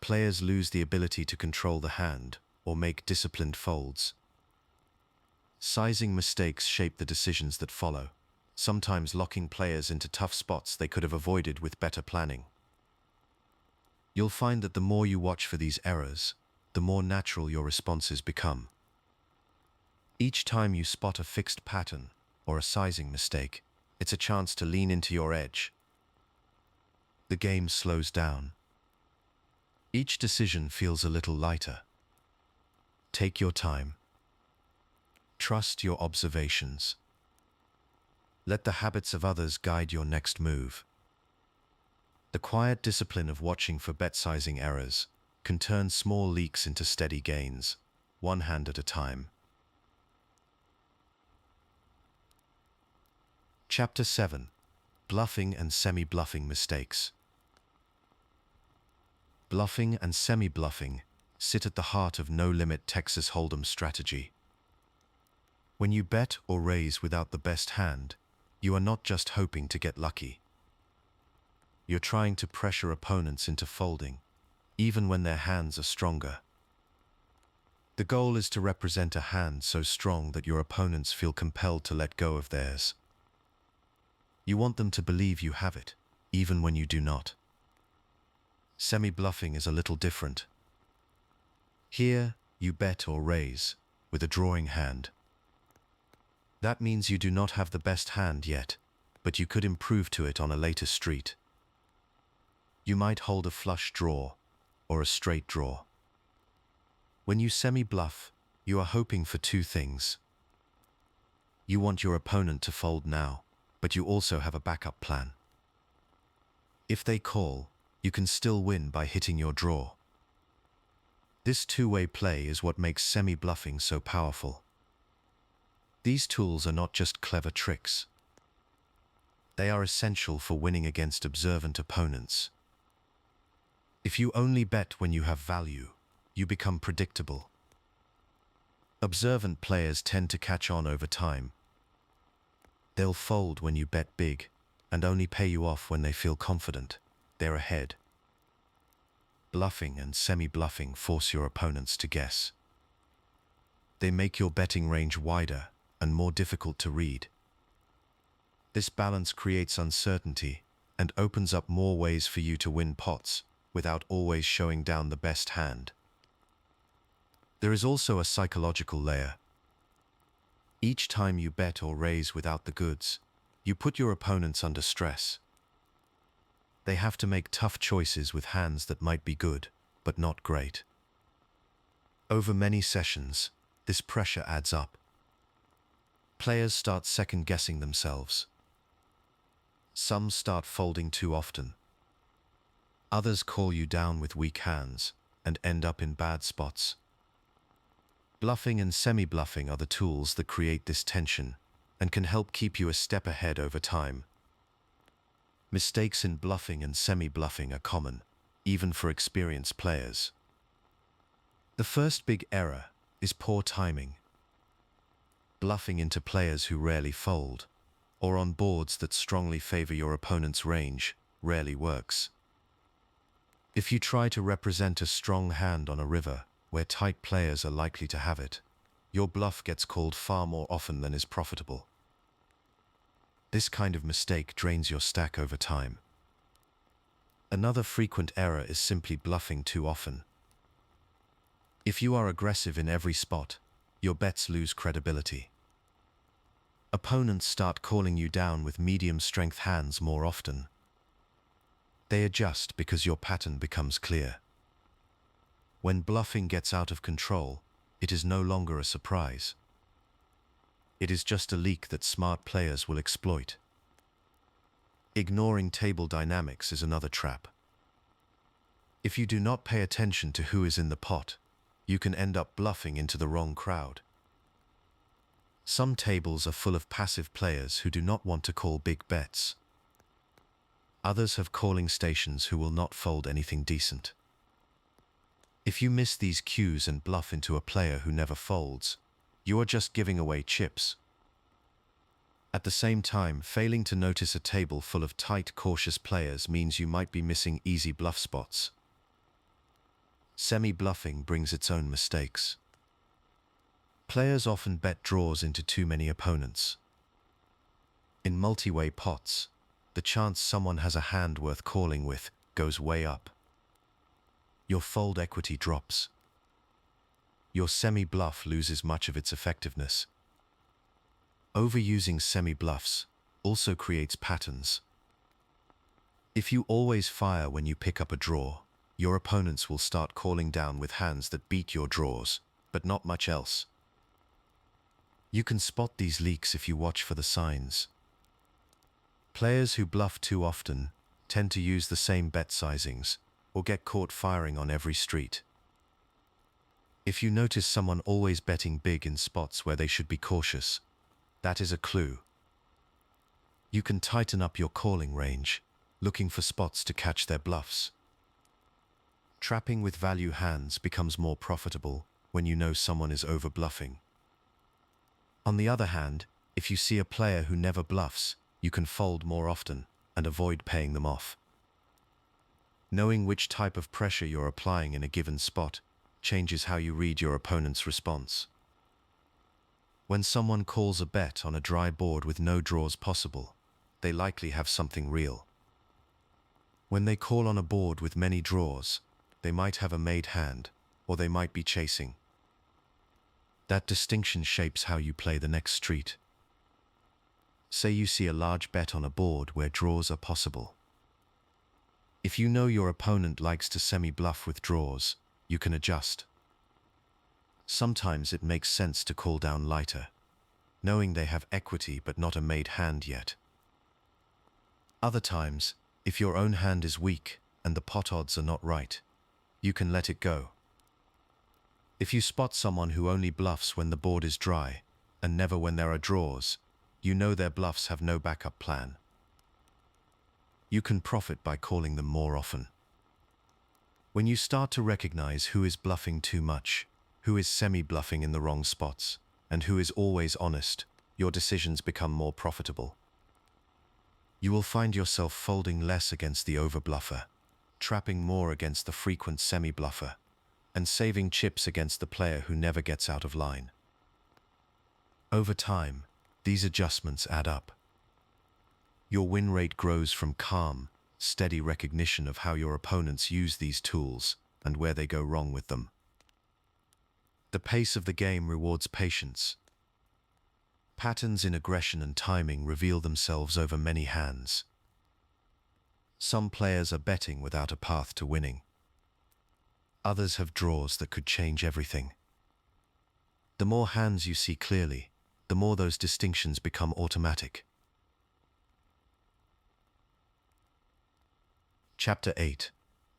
players lose the ability to control the hand or make disciplined folds. Sizing mistakes shape the decisions that follow, sometimes locking players into tough spots they could have avoided with better planning. You'll find that the more you watch for these errors, the more natural your responses become. Each time you spot a fixed pattern or a sizing mistake, it's a chance to lean into your edge. The game slows down, Each decision feels a little lighter. Take your time. Trust your observations. Let the habits of others guide your next move. The quiet discipline of watching for bet-sizing errors can turn small leaks into steady gains, one hand at a time. Chapter 7. Bluffing and Semi-Bluffing Mistakes. Bluffing and semi-bluffing sit at the heart of no-limit Texas Hold'em strategy. When you bet or raise without the best hand, you are not just hoping to get lucky. You're trying to pressure opponents into folding, even when their hands are stronger. The goal is to represent a hand so strong that your opponents feel compelled to let go of theirs. You want them to believe you have it, even when you do not. Semi-bluffing is a little different. Here, you bet or raise with a drawing hand. That means you do not have the best hand yet, but you could improve to it on a later street. You might hold a flush draw or a straight draw. When you semi-bluff, you are hoping for two things. You want your opponent to fold now, but you also have a backup plan. If they call, you can still win by hitting your draw. This two-way play is what makes semi-bluffing so powerful. These tools are not just clever tricks. They are essential for winning against observant opponents. If you only bet when you have value, you become predictable. Observant players tend to catch on over time. They'll fold when you bet big and only pay you off when they feel confident they're ahead. Bluffing and semi-bluffing force your opponents to guess. They make your betting range wider and more difficult to read. This balance creates uncertainty and opens up more ways for you to win pots without always showing down the best hand. There is also a psychological layer. Each time you bet or raise without the goods, you put your opponents under stress. They have to make tough choices with hands that might be good, but not great. Over many sessions, this pressure adds up. Players start second-guessing themselves. Some start folding too often. Others call you down with weak hands and end up in bad spots. Bluffing and semi-bluffing are the tools that create this tension and can help keep you a step ahead over time. Mistakes in bluffing and semi-bluffing are common, even for experienced players. The first big error is poor timing. Bluffing into players who rarely fold, or on boards that strongly favor your opponent's range, rarely works. If you try to represent a strong hand on a river where tight players are likely to have it, your bluff gets called far more often than is profitable. This kind of mistake drains your stack over time. Another frequent error is simply bluffing too often. If you are aggressive in every spot, your bets lose credibility. Opponents start calling you down with medium-strength hands more often. They adjust because your pattern becomes clear. When bluffing gets out of control, it is no longer a surprise. It is just a leak that smart players will exploit. Ignoring table dynamics is another trap. If you do not pay attention to who is in the pot, you can end up bluffing into the wrong crowd. Some tables are full of passive players who do not want to call big bets. Others have calling stations who will not fold anything decent. If you miss these cues and bluff into a player who never folds, you are just giving away chips. At the same time, failing to notice a table full of tight, cautious players means you might be missing easy bluff spots. Semi-bluffing brings its own mistakes. Players often bet draws into too many opponents. In multi-way pots, the chance someone has a hand worth calling with goes way up. Your fold equity drops. Your semi-bluff loses much of its effectiveness. Overusing semi-bluffs also creates patterns. If you always fire when you pick up a draw, your opponents will start calling down with hands that beat your draws, but not much else. You can spot these leaks if you watch for the signs. Players who bluff too often tend to use the same bet sizings or get caught firing on every street. If you notice someone always betting big in spots where they should be cautious, that is a clue. You can tighten up your calling range, looking for spots to catch their bluffs. Trapping with value hands becomes more profitable when you know someone is over-bluffing. On the other hand, if you see a player who never bluffs, you can fold more often and avoid paying them off. Knowing which type of pressure you're applying in a given spot changes how you read your opponent's response. When someone calls a bet on a dry board with no draws possible, they likely have something real. When they call on a board with many draws, they might have a made hand, or they might be chasing. That distinction shapes how you play the next street. Say you see a large bet on a board where draws are possible. If you know your opponent likes to semi-bluff with draws, you can adjust. Sometimes it makes sense to call down lighter, knowing they have equity but not a made hand yet. Other times, if your own hand is weak and the pot odds are not right, you can let it go. If you spot someone who only bluffs when the board is dry and never when there are draws, you know their bluffs have no backup plan. You can profit by calling them more often. When you start to recognize who is bluffing too much, who is semi-bluffing in the wrong spots, and who is always honest, your decisions become more profitable. You will find yourself folding less against the over-bluffer, trapping more against the frequent semi-bluffer, and saving chips against the player who never gets out of line. Over time, these adjustments add up. Your win rate grows from calm, steady recognition of how your opponents use these tools and where they go wrong with them. The pace of the game rewards patience. Patterns in aggression and timing reveal themselves over many hands. Some players are betting without a path to winning. Others have draws that could change everything. The more hands you see clearly, the more those distinctions become automatic. Chapter 8.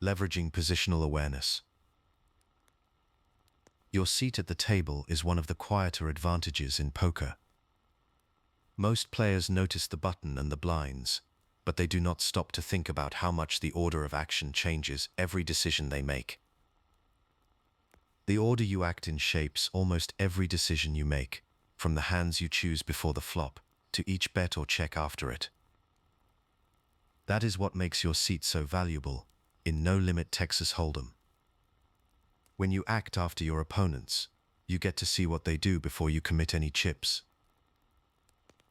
Leveraging Positional Awareness. Your seat at the table is one of the quieter advantages in poker. Most players notice the button and the blinds, but they do not stop to think about how much the order of action changes every decision they make. The order you act in shapes almost every decision you make, from the hands you choose before the flop, to each bet or check after it. That is what makes your seat so valuable in no-limit Texas Hold'em. When you act after your opponents, you get to see what they do before you commit any chips.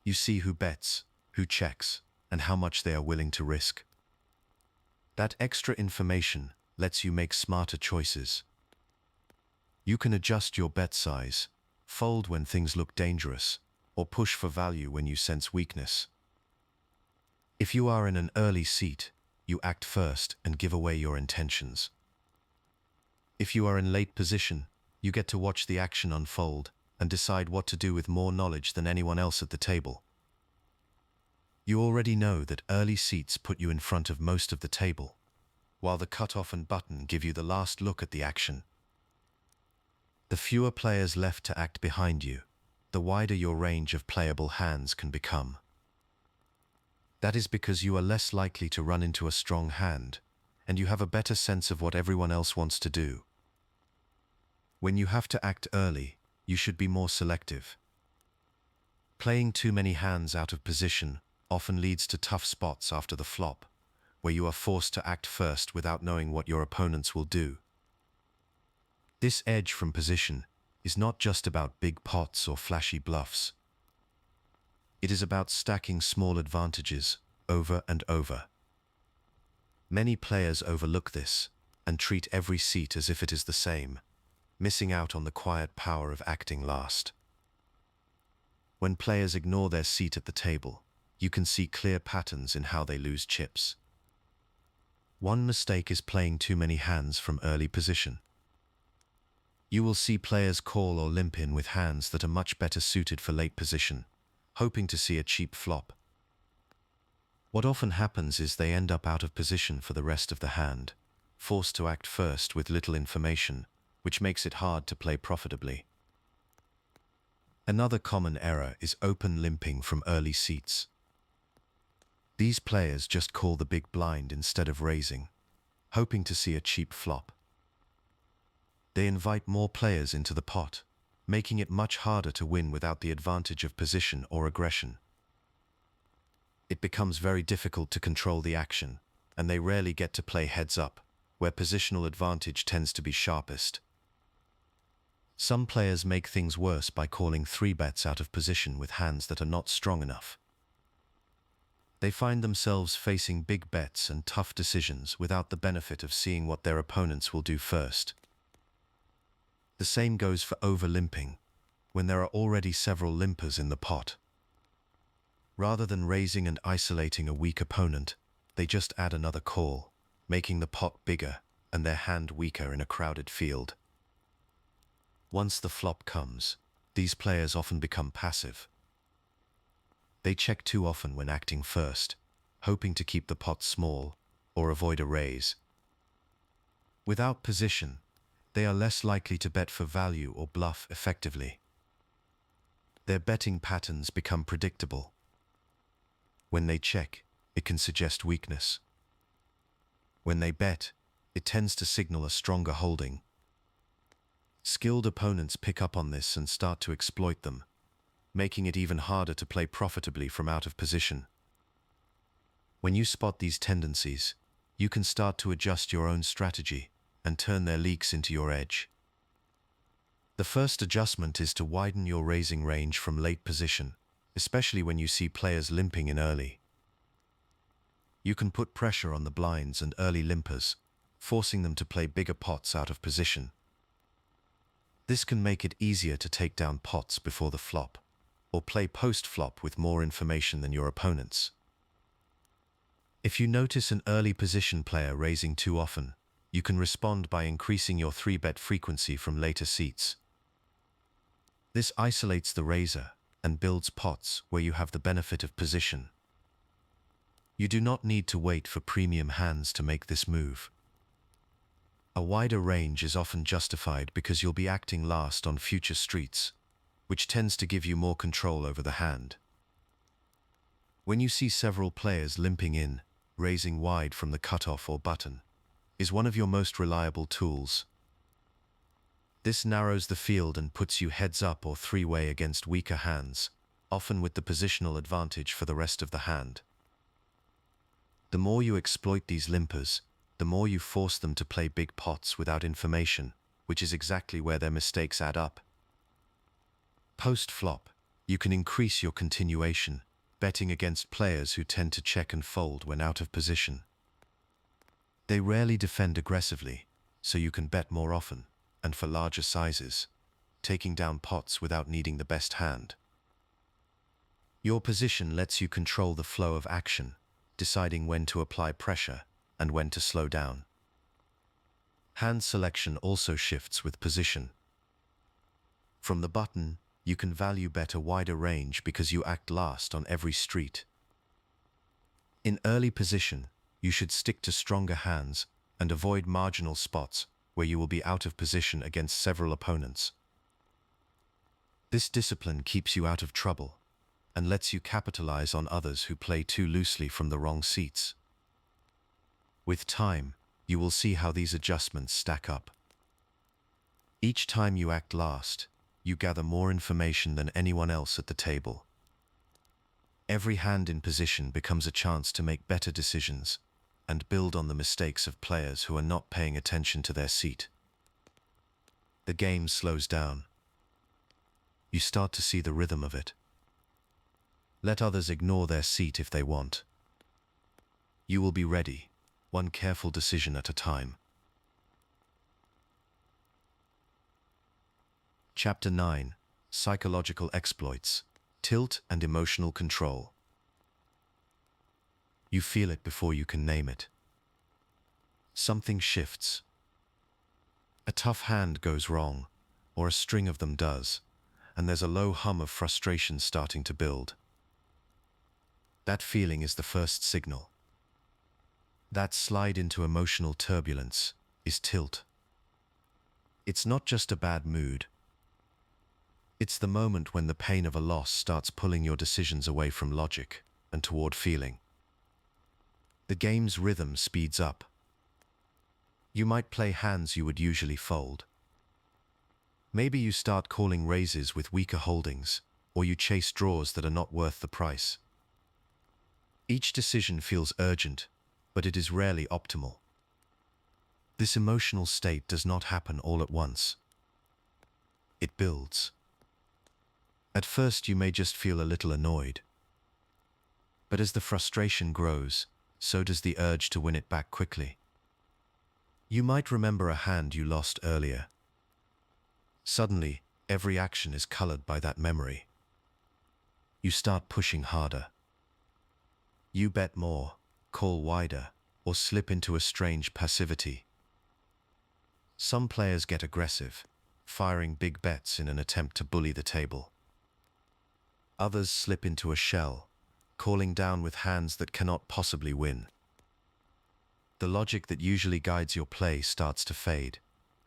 You see who bets, who checks, and how much they are willing to risk. That extra information lets you make smarter choices. You can adjust your bet size, fold when things look dangerous, or push for value when you sense weakness. If you are in an early seat, you act first and give away your intentions. If you are in late position, you get to watch the action unfold and decide what to do with more knowledge than anyone else at the table. You already know that early seats put you in front of most of the table, while the cutoff and button give you the last look at the action. The fewer players left to act behind you, the wider your range of playable hands can become. That is because you are less likely to run into a strong hand, and you have a better sense of what everyone else wants to do. When you have to act early, you should be more selective. Playing too many hands out of position often leads to tough spots after the flop, where you are forced to act first without knowing what your opponents will do. This edge from position is not just about big pots or flashy bluffs. It is about stacking small advantages over and over. Many players overlook this and treat every seat as if it is the same, missing out on the quiet power of acting last. When players ignore their seat at the table, you can see clear patterns in how they lose chips. One mistake is playing too many hands from early position. You will see players call or limp in with hands that are much better suited for late position, hoping to see a cheap flop. What often happens is they end up out of position for the rest of the hand, forced to act first with little information, which makes it hard to play profitably. Another common error is open limping from early seats. These players just call the big blind instead of raising, hoping to see a cheap flop. They invite more players into the pot, making it much harder to win without the advantage of position or aggression. It becomes very difficult to control the action, and they rarely get to play heads up, where positional advantage tends to be sharpest. Some players make things worse by calling 3-bets out of position with hands that are not strong enough. They find themselves facing big bets and tough decisions without the benefit of seeing what their opponents will do first. The same goes for over-limping, when there are already several limpers in the pot. Rather than raising and isolating a weak opponent, they just add another call, making the pot bigger and their hand weaker in a crowded field. Once the flop comes, these players often become passive. They check too often when acting first, hoping to keep the pot small or avoid a raise. Without position, they are less likely to bet for value or bluff effectively. Their betting patterns become predictable. When they check, it can suggest weakness. When they bet, it tends to signal a stronger holding. Skilled opponents pick up on this and start to exploit them, making it even harder to play profitably from out of position. When you spot these tendencies, you can start to adjust your own strategy and turn their leaks into your edge. The first adjustment is to widen your raising range from late position, especially when you see players limping in early. You can put pressure on the blinds and early limpers, forcing them to play bigger pots out of position. This can make it easier to take down pots before the flop, or play post-flop with more information than your opponents. If you notice an early position player raising too often, you can respond by increasing your 3-bet frequency from later seats. This isolates the raiser and builds pots where you have the benefit of position. You do not need to wait for premium hands to make this move. A wider range is often justified because you'll be acting last on future streets, which tends to give you more control over the hand. When you see several players limping in, raising wide from the cutoff or button is one of your most reliable tools. This narrows the field and puts you heads up or 3-way against weaker hands, often with the positional advantage for the rest of the hand. The more you exploit these limpers, the more you force them to play big pots without information, which is exactly where their mistakes add up. Post-flop, you can increase your continuation, betting against players who tend to check and fold when out of position. They rarely defend aggressively, so you can bet more often, and for larger sizes, taking down pots without needing the best hand. Your position lets you control the flow of action, deciding when to apply pressure and when to slow down. Hand selection also shifts with position. From the button, you can value bet a wider range because you act last on every street. In early position, you should stick to stronger hands and avoid marginal spots where you will be out of position against several opponents. This discipline keeps you out of trouble and lets you capitalize on others who play too loosely from the wrong seats. With time, you will see how these adjustments stack up. Each time you act last, you gather more information than anyone else at the table. Every hand in position becomes a chance to make better decisions and build on the mistakes of players who are not paying attention to their seat. The game slows down. You start to see the rhythm of it. Let others ignore their seat if they want. You will be ready, one careful decision at a time. Chapter 9: Psychological Exploits, Tilt and Emotional Control. You feel it before you can name it. something shifts. A tough hand goes wrong, or a string of them does, and there's a low hum of frustration starting to build. That feeling is the first signal. That slide into emotional turbulence is tilt. It's not just a bad mood. It's the moment when the pain of a loss starts pulling your decisions away from logic and toward feeling. The game's rhythm speeds up. You might play hands you would usually fold. Maybe you start calling raises with weaker holdings, or you chase draws that are not worth the price. Each decision feels urgent, but it is rarely optimal. This emotional state does not happen all at once. It builds. At first you may just feel a little annoyed. But as the frustration grows, so does the urge to win it back quickly. You might remember a hand you lost earlier. Suddenly, every action is colored by that memory. You start pushing harder. You bet more, call wider, or slip into a strange passivity. Some players get aggressive, firing big bets in an attempt to bully the table. Others slip into a shell, calling down with hands that cannot possibly win. The logic that usually guides your play starts to fade,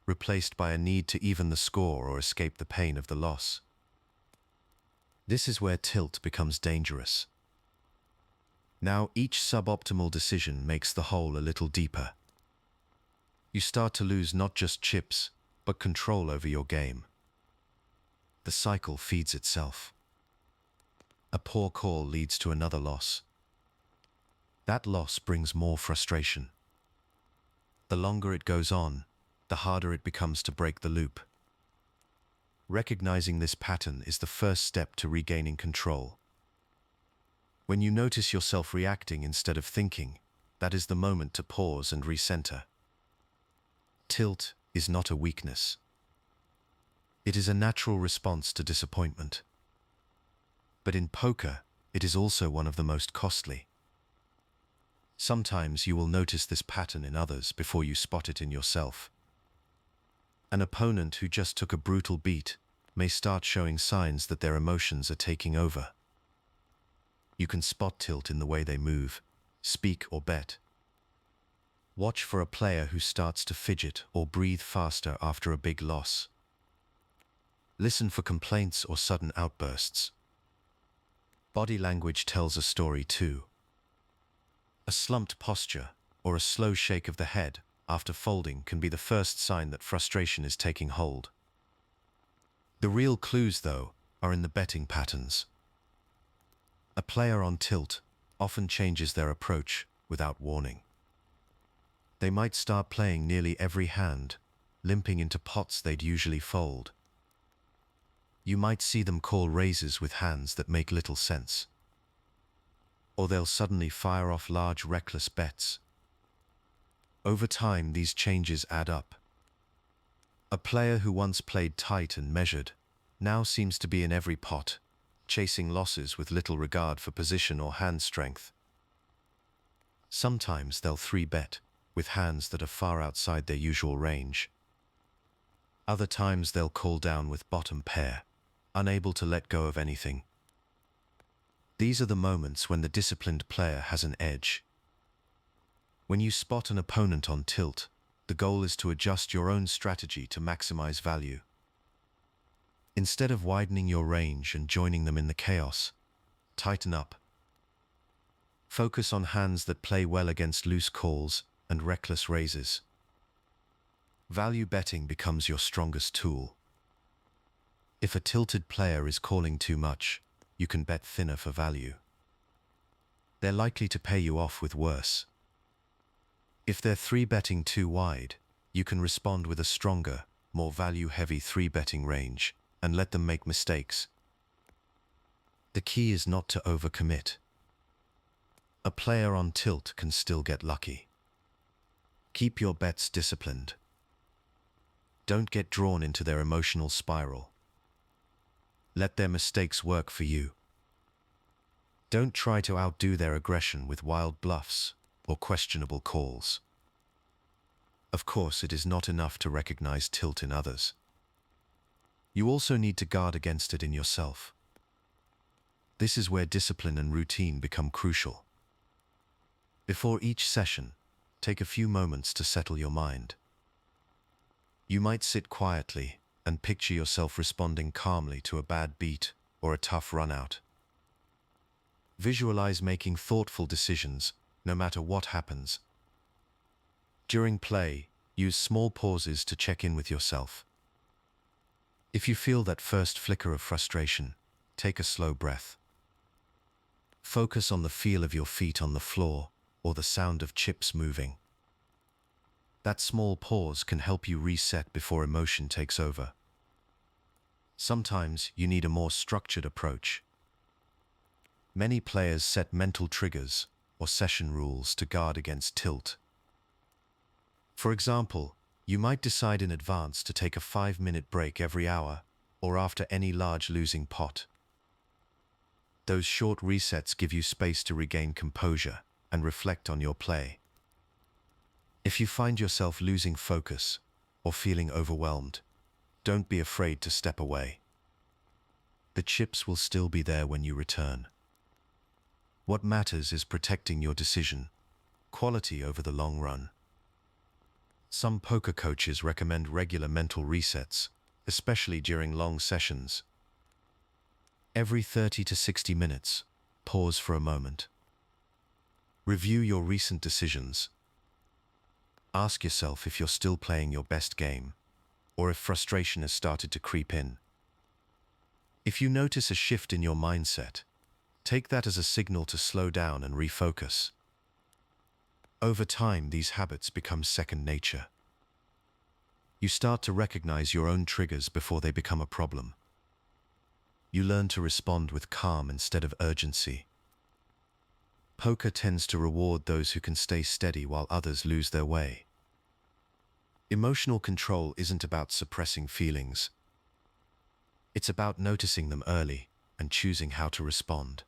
replaced by a need to even the score or escape the pain of the loss. This is where tilt becomes dangerous. Now each suboptimal decision makes the hole a little deeper. You start to lose not just chips, but control over your game. The cycle feeds itself. A poor call leads to another loss. That loss brings more frustration. The longer it goes on, the harder it becomes to break the loop. Recognizing this pattern is the first step to regaining control. When you notice yourself reacting instead of thinking, that is the moment to pause and recenter. Tilt is not a weakness. It is a natural response to disappointment. But in poker, it is also one of the most costly. Sometimes you will notice this pattern in others before you spot it in yourself. An opponent who just took a brutal beat may start showing signs that their emotions are taking over. You can spot tilt in the way they move, speak or bet. Watch for a player who starts to fidget or breathe faster after a big loss. Listen for complaints or sudden outbursts. Body language tells a story too. A slumped posture or a slow shake of the head after folding can be the first sign that frustration is taking hold. The real clues, though, are in the betting patterns. A player on tilt often changes their approach without warning. They might start playing nearly every hand, limping into pots they'd usually fold. You might see them call raises with hands that make little sense. Or they'll suddenly fire off large reckless bets. Over time, these changes add up. A player who once played tight and measured now seems to be in every pot, chasing losses with little regard for position or hand strength. Sometimes they'll 3-bet with hands that are far outside their usual range. Other times they'll call down with bottom pair, unable to let go of anything. These are the moments when the disciplined player has an edge. When you spot an opponent on tilt, the goal is to adjust your own strategy to maximize value. Instead of widening your range and joining them in the chaos, tighten up. Focus on hands that play well against loose calls and reckless raises. Value betting becomes your strongest tool. If a tilted player is calling too much, you can bet thinner for value. They're likely to pay you off with worse. If they're 3-betting too wide, you can respond with a stronger, more value-heavy 3-betting range and let them make mistakes. The key is not to overcommit. A player on tilt can still get lucky. Keep your bets disciplined. Don't get drawn into their emotional spiral. Let their mistakes work for you. Don't try to outdo their aggression with wild bluffs or questionable calls. Of course, it is not enough to recognize tilt in others. You also need to guard against it in yourself. This is where discipline and routine become crucial. Before each session, take a few moments to settle your mind. You might sit quietly and picture yourself responding calmly to a bad beat or a tough run-out. Visualize making thoughtful decisions, no matter what happens. During play, use small pauses to check in with yourself. If you feel that first flicker of frustration, take a slow breath. Focus on the feel of your feet on the floor or the sound of chips moving. That small pause can help you reset before emotion takes over. Sometimes you need a more structured approach. Many players set mental triggers or session rules to guard against tilt. For example, you might decide in advance to take a 5-minute break every hour or after any large losing pot. Those short resets give you space to regain composure and reflect on your play. If you find yourself losing focus or feeling overwhelmed, don't be afraid to step away. The chips will still be there when you return. What matters is protecting your decision quality over the long run. Some poker coaches recommend regular mental resets, especially during long sessions. Every 30 to 60 minutes, pause for a moment. Review your recent decisions. Ask yourself if you're still playing your best game, or if frustration has started to creep in. If you notice a shift in your mindset, take that as a signal to slow down and refocus. Over time, these habits become second nature. You start to recognize your own triggers before they become a problem. You learn to respond with calm instead of urgency. Poker tends to reward those who can stay steady while others lose their way. Emotional control isn't about suppressing feelings. It's about noticing them early and choosing how to respond.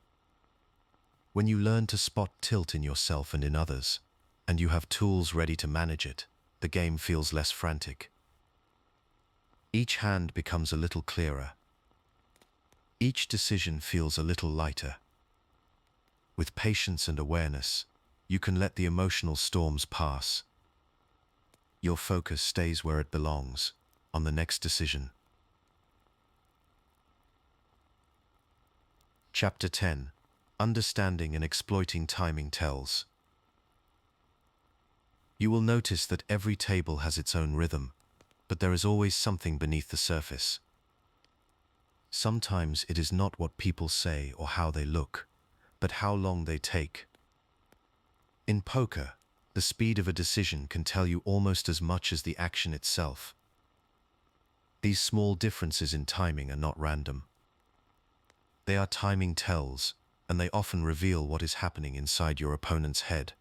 When you learn to spot tilt in yourself and in others, and you have tools ready to manage it, the game feels less frantic. Each hand becomes a little clearer. Each decision feels a little lighter. With patience and awareness, you can let the emotional storms pass. Your focus stays where it belongs, on the next decision. Chapter 10. Understanding and Exploiting Timing Tells. You will notice that every table has its own rhythm, but there is always something beneath the surface. Sometimes it is not what people say or how they look, but how long they take. In poker, the speed of a decision can tell you almost as much as the action itself. These small differences in timing are not random. They are timing tells, and they often reveal what is happening inside your opponent's head.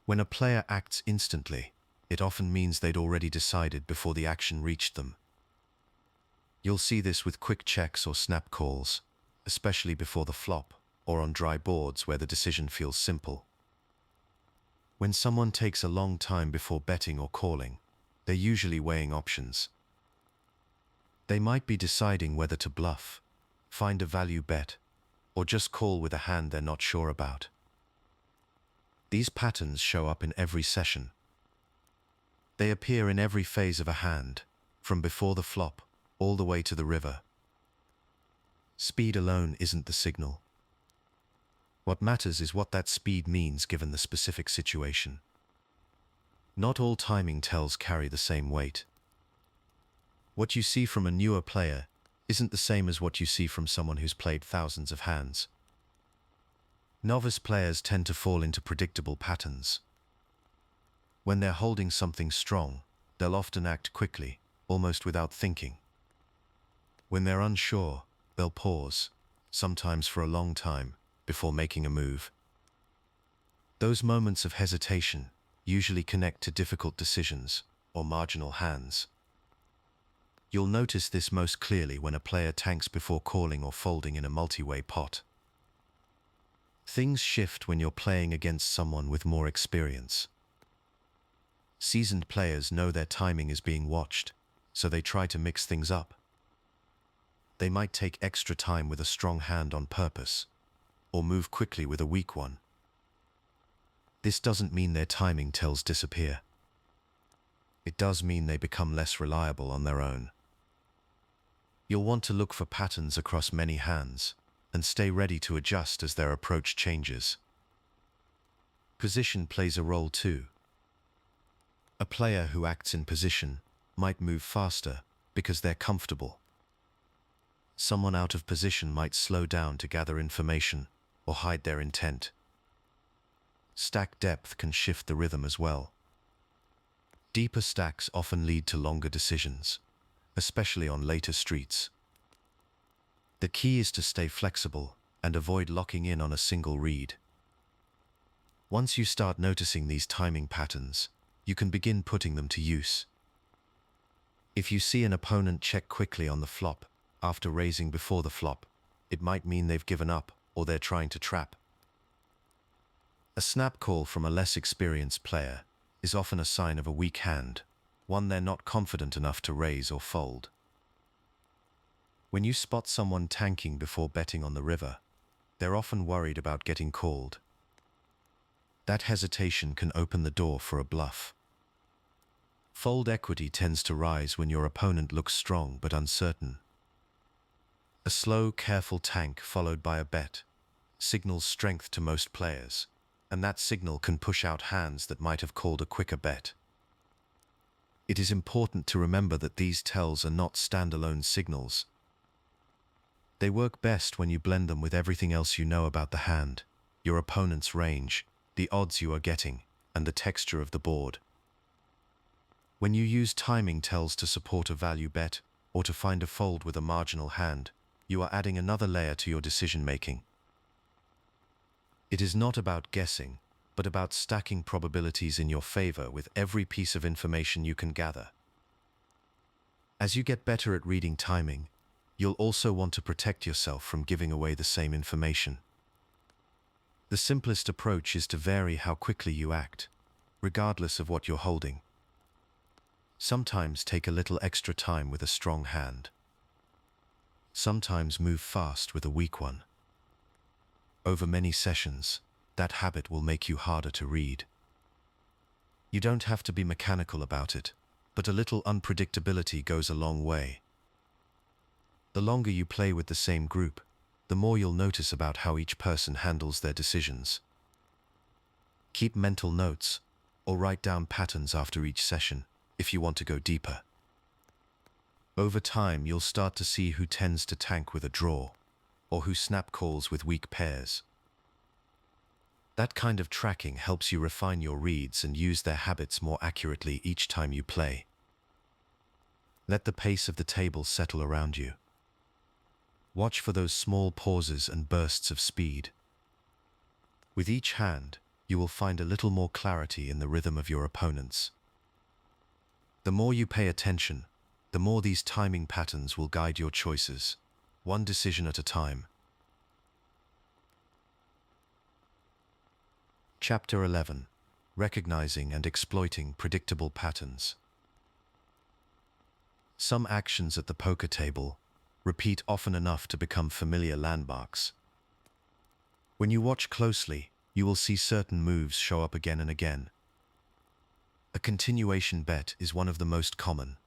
When a player acts instantly, it often means they'd already decided before the action reached them. You'll see this with quick checks or snap calls, especially before the flop, or on dry boards where the decision feels simple. When someone takes a long time before betting or calling, they're usually weighing options. They might be deciding whether to bluff, find a value bet, or just call with a hand they're not sure about. These patterns show up in every session. They appear in every phase of a hand, from before the flop all the way to the river. Speed alone isn't the signal. What matters is what that speed means given the specific situation. Not all timing tells carry the same weight. What you see from a newer player isn't the same as what you see from someone who's played thousands of hands. Novice players tend to fall into predictable patterns. When they're holding something strong, they'll often act quickly, almost without thinking. When they're unsure, they'll pause, sometimes for a long time, before making a move. Those moments of hesitation usually connect to difficult decisions or marginal hands. You'll notice this most clearly when a player tanks before calling or folding in a multi-way pot. Things shift when you're playing against someone with more experience. Seasoned players know their timing is being watched, so they try to mix things up. They might take extra time with a strong hand on purpose, or move quickly with a weak one. This doesn't mean their timing tells disappear. It does mean they become less reliable on their own. You'll want to look for patterns across many hands, and stay ready to adjust as their approach changes. Position plays a role too. A player who acts in position might move faster because they're comfortable. Someone out of position might slow down to gather information or hide their intent. Stack depth can shift the rhythm as well. Deeper stacks often lead to longer decisions, especially on later streets. The key is to stay flexible and avoid locking in on a single read. Once you start noticing these timing patterns, you can begin putting them to use. If you see an opponent check quickly on the flop after raising before the flop, it might mean they've given up or they're trying to trap. A snap call from a less experienced player is often a sign of a weak hand, one they're not confident enough to raise or fold. When you spot someone tanking before betting on the river, they're often worried about getting called. That hesitation can open the door for a bluff. Fold equity tends to rise when your opponent looks strong but uncertain. A slow, careful tank followed by a bet signals strength to most players, and that signal can push out hands that might have called a quicker bet. It is important to remember that these tells are not standalone signals. They work best when you blend them with everything else you know about the hand, your opponent's range, the odds you are getting, and the texture of the board. When you use timing tells to support a value bet or to find a fold with a marginal hand, you are adding another layer to your decision-making. It is not about guessing, but about stacking probabilities in your favor with every piece of information you can gather. As you get better at reading timing, you'll also want to protect yourself from giving away the same information. The simplest approach is to vary how quickly you act, regardless of what you're holding. Sometimes take a little extra time with a strong hand. Sometimes move fast with a weak one. Over many sessions, that habit will make you harder to read. You don't have to be mechanical about it, but a little unpredictability goes a long way. The longer you play with the same group, the more you'll notice about how each person handles their decisions. Keep mental notes, or write down patterns after each session, if you want to go deeper. Over time, you'll start to see who tends to tank with a draw, or who snap calls with weak pairs. That kind of tracking helps you refine your reads and use their habits more accurately each time you play. Let the pace of the table settle around you. Watch for those small pauses and bursts of speed. With each hand, you will find a little more clarity in the rhythm of your opponents. The more you pay attention, the more these timing patterns will guide your choices, one decision at a time. Chapter 11. Recognizing and exploiting predictable patterns. Some actions at the poker table repeat often enough to become familiar landmarks. When you watch closely, you will see certain moves show up again and again. A continuation bet is one of the most common.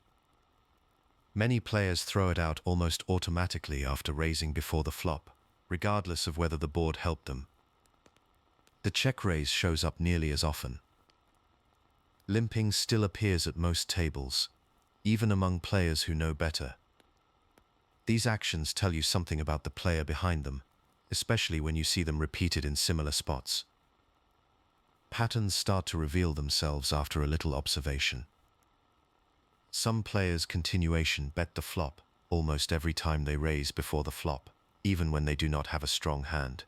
Many players throw it out almost automatically after raising before the flop, regardless of whether the board helped them. The check raise shows up nearly as often. Limping still appears at most tables, even among players who know better. These actions tell you something about the player behind them, especially when you see them repeated in similar spots. Patterns start to reveal themselves after a little observation. Some players continuation bet the flop almost every time they raise before the flop, even when they do not have a strong hand.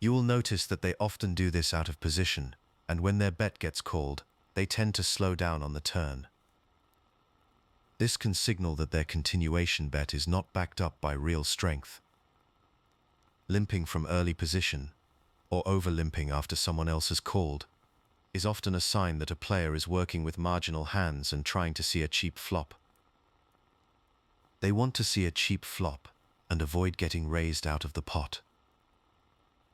You will notice that they often do this out of position, and when their bet gets called, they tend to slow down on the turn. This can signal that their continuation bet is not backed up by real strength. Limping from early position, or over-limping after someone else has called, is often a sign that a player is working with marginal hands and trying to see a cheap flop. They want to see a cheap flop and avoid getting raised out of the pot.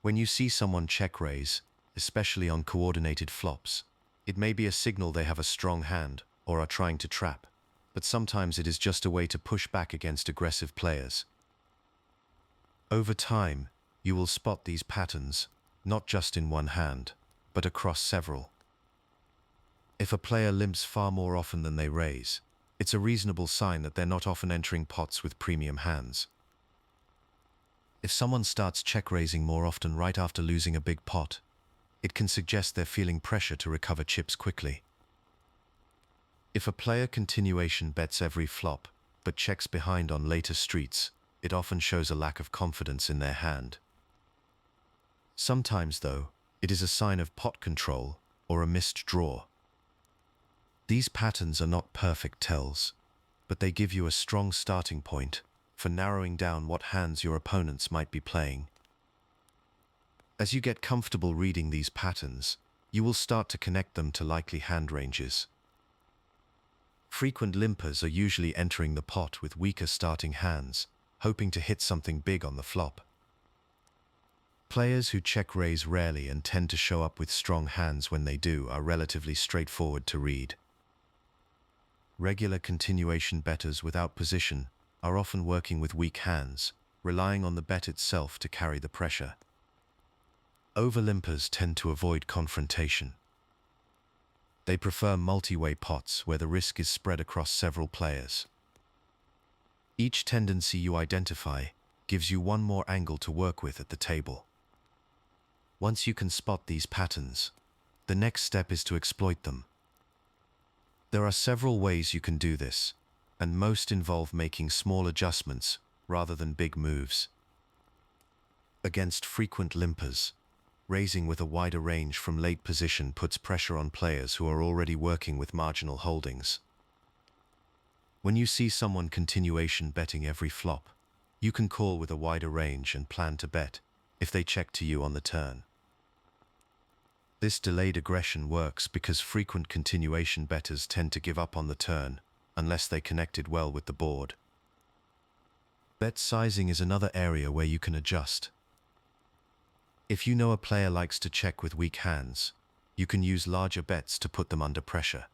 When you see someone check raise, especially on coordinated flops, it may be a signal they have a strong hand or are trying to trap, but sometimes it is just a way to push back against aggressive players. Over time, you will spot these patterns, not just in one hand, but across several. If a player limps far more often than they raise, it's a reasonable sign that they're not often entering pots with premium hands. If someone starts check-raising more often right after losing a big pot, it can suggest they're feeling pressure to recover chips quickly. If a player continuation bets every flop, but checks behind on later streets, it often shows a lack of confidence in their hand. Sometimes, though, it is a sign of pot control or a missed draw. These patterns are not perfect tells, but they give you a strong starting point for narrowing down what hands your opponents might be playing. As you get comfortable reading these patterns, you will start to connect them to likely hand ranges. Frequent limpers are usually entering the pot with weaker starting hands, hoping to hit something big on the flop. Players who check raise rarely and tend to show up with strong hands when they do are relatively straightforward to read. Regular continuation bettors without position are often working with weak hands, relying on the bet itself to carry the pressure. Over-limpers tend to avoid confrontation. They prefer multi-way pots where the risk is spread across several players. Each tendency you identify gives you one more angle to work with at the table. Once you can spot these patterns, the next step is to exploit them. There are several ways you can do this, and most involve making small adjustments rather than big moves. Against frequent limpers, raising with a wider range from late position puts pressure on players who are already working with marginal holdings. When you see someone continuation betting every flop, you can call with a wider range and plan to bet if they check to you on the turn. This delayed aggression works because frequent continuation bettors tend to give up on the turn unless they connected well with the board. Bet sizing is another area where you can adjust. If you know a player likes to check with weak hands, you can use larger bets to put them under pressure.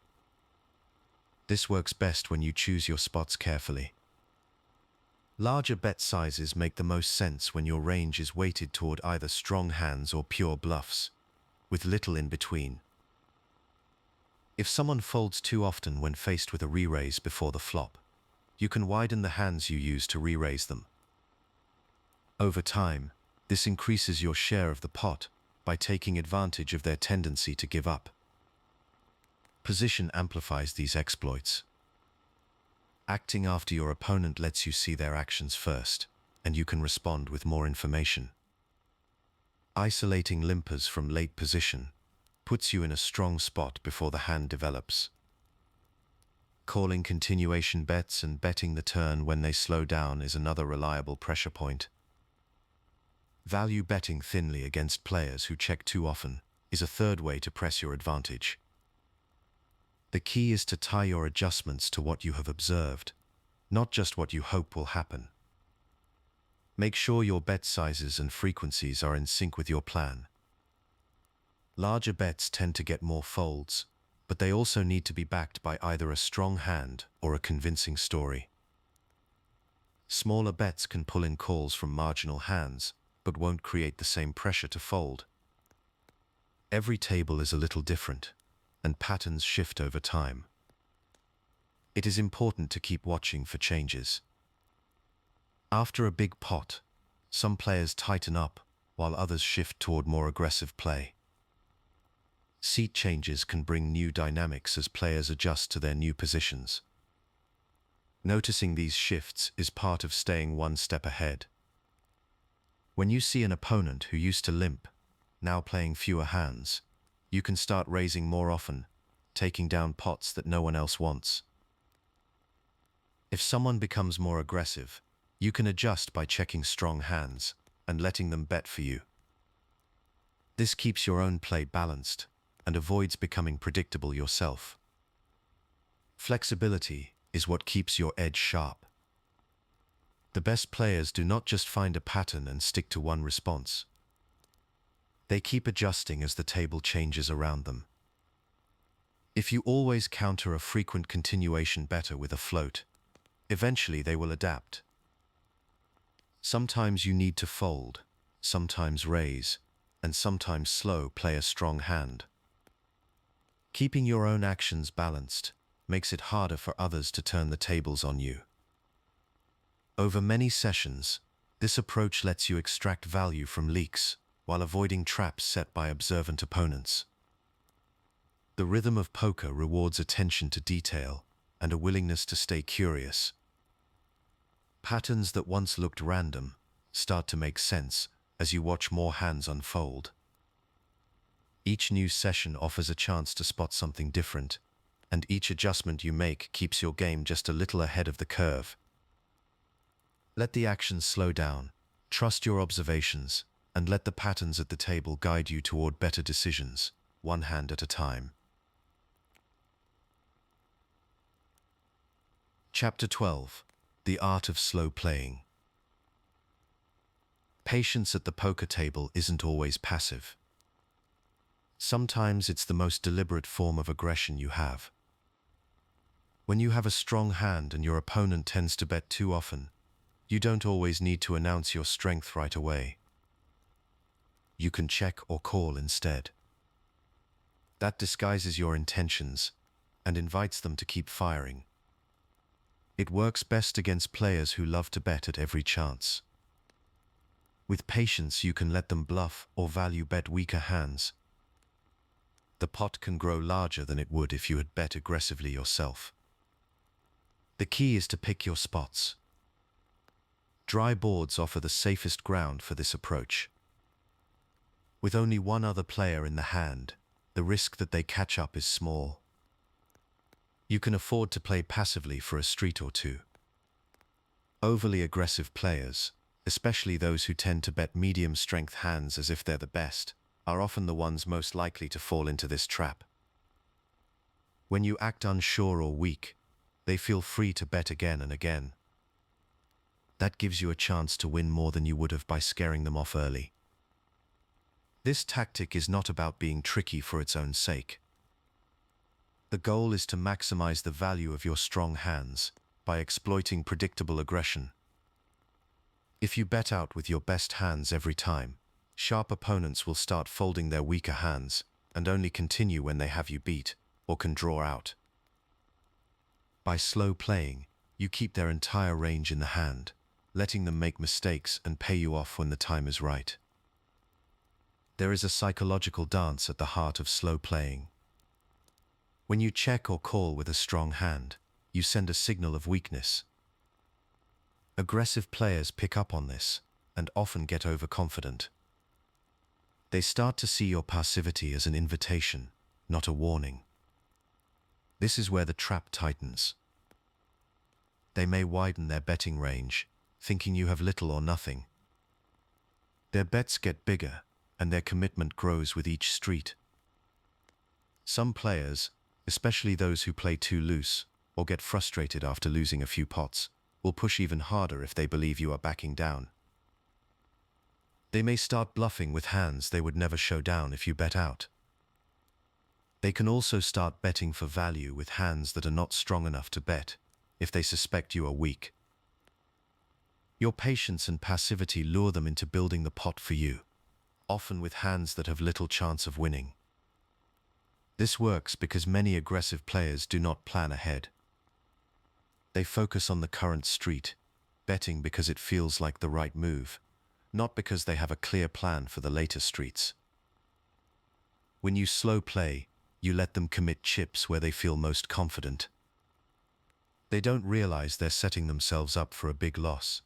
This works best when you choose your spots carefully. Larger bet sizes make the most sense when your range is weighted toward either strong hands or pure bluffs, with little in between. If someone folds too often when faced with a re-raise before the flop, you can widen the hands you use to re-raise them. Over time, this increases your share of the pot by taking advantage of their tendency to give up. Position amplifies these exploits. Acting after your opponent lets you see their actions first, and you can respond with more information. Isolating limpers from late position puts you in a strong spot before the hand develops. Calling continuation bets and betting the turn when they slow down is another reliable pressure point. Value betting thinly against players who check too often is a third way to press your advantage. The key is to tie your adjustments to what you have observed, not just what you hope will happen. Make sure your bet sizes and frequencies are in sync with your plan. Larger bets tend to get more folds, but they also need to be backed by either a strong hand or a convincing story. Smaller bets can pull in calls from marginal hands, but won't create the same pressure to fold. Every table is a little different, and patterns shift over time. It is important to keep watching for changes. After a big pot, some players tighten up while others shift toward more aggressive play. Seat changes can bring new dynamics as players adjust to their new positions. Noticing these shifts is part of staying one step ahead. When you see an opponent who used to limp, now playing fewer hands, you can start raising more often, taking down pots that no one else wants. If someone becomes more aggressive, you can adjust by checking strong hands and letting them bet for you. This keeps your own play balanced and avoids becoming predictable yourself. Flexibility is what keeps your edge sharp. The best players do not just find a pattern and stick to one response. They keep adjusting as the table changes around them. If you always counter a frequent continuation better with a float, eventually they will adapt. Sometimes you need to fold, sometimes raise, and sometimes slow play a strong hand. Keeping your own actions balanced makes it harder for others to turn the tables on you. Over many sessions, this approach lets you extract value from leaks while avoiding traps set by observant opponents. The rhythm of poker rewards attention to detail and a willingness to stay curious. Patterns that once looked random start to make sense as you watch more hands unfold. Each new session offers a chance to spot something different, and each adjustment you make keeps your game just a little ahead of the curve. Let the action slow down, trust your observations, and let the patterns at the table guide you toward better decisions, one hand at a time. Chapter 12. The Art of Slow Playing. Patience at the poker table isn't always passive. Sometimes it's the most deliberate form of aggression you have. When you have a strong hand and your opponent tends to bet too often, you don't always need to announce your strength right away. You can check or call instead. That disguises your intentions and invites them to keep firing. It works best against players who love to bet at every chance. With patience, you can let them bluff or value bet weaker hands. The pot can grow larger than it would if you had bet aggressively yourself. The key is to pick your spots. Dry boards offer the safest ground for this approach. With only one other player in the hand, the risk that they catch up is small. You can afford to play passively for a street or two. Overly aggressive players, especially those who tend to bet medium-strength hands as if they're the best, are often the ones most likely to fall into this trap. When you act unsure or weak, they feel free to bet again and again. That gives you a chance to win more than you would have by scaring them off early. This tactic is not about being tricky for its own sake. The goal is to maximize the value of your strong hands by exploiting predictable aggression. If you bet out with your best hands every time, sharp opponents will start folding their weaker hands and only continue when they have you beat or can draw out. By slow playing, you keep their entire range in the hand, letting them make mistakes and pay you off when the time is right. There is a psychological dance at the heart of slow playing. When you check or call with a strong hand, you send a signal of weakness. Aggressive players pick up on this and often get overconfident. They start to see your passivity as an invitation, not a warning. This is where the trap tightens. They may widen their betting range, thinking you have little or nothing. Their bets get bigger, and their commitment grows with each street. Some players, especially those who play too loose or get frustrated after losing a few pots, will push even harder if they believe you are backing down. They may start bluffing with hands they would never show down if you bet out. They can also start betting for value with hands that are not strong enough to bet if they suspect you are weak. Your patience and passivity lure them into building the pot for you, often with hands that have little chance of winning. This works because many aggressive players do not plan ahead. They focus on the current street, betting because it feels like the right move, not because they have a clear plan for the later streets. When you slow play, you let them commit chips where they feel most confident. They don't realize they're setting themselves up for a big loss.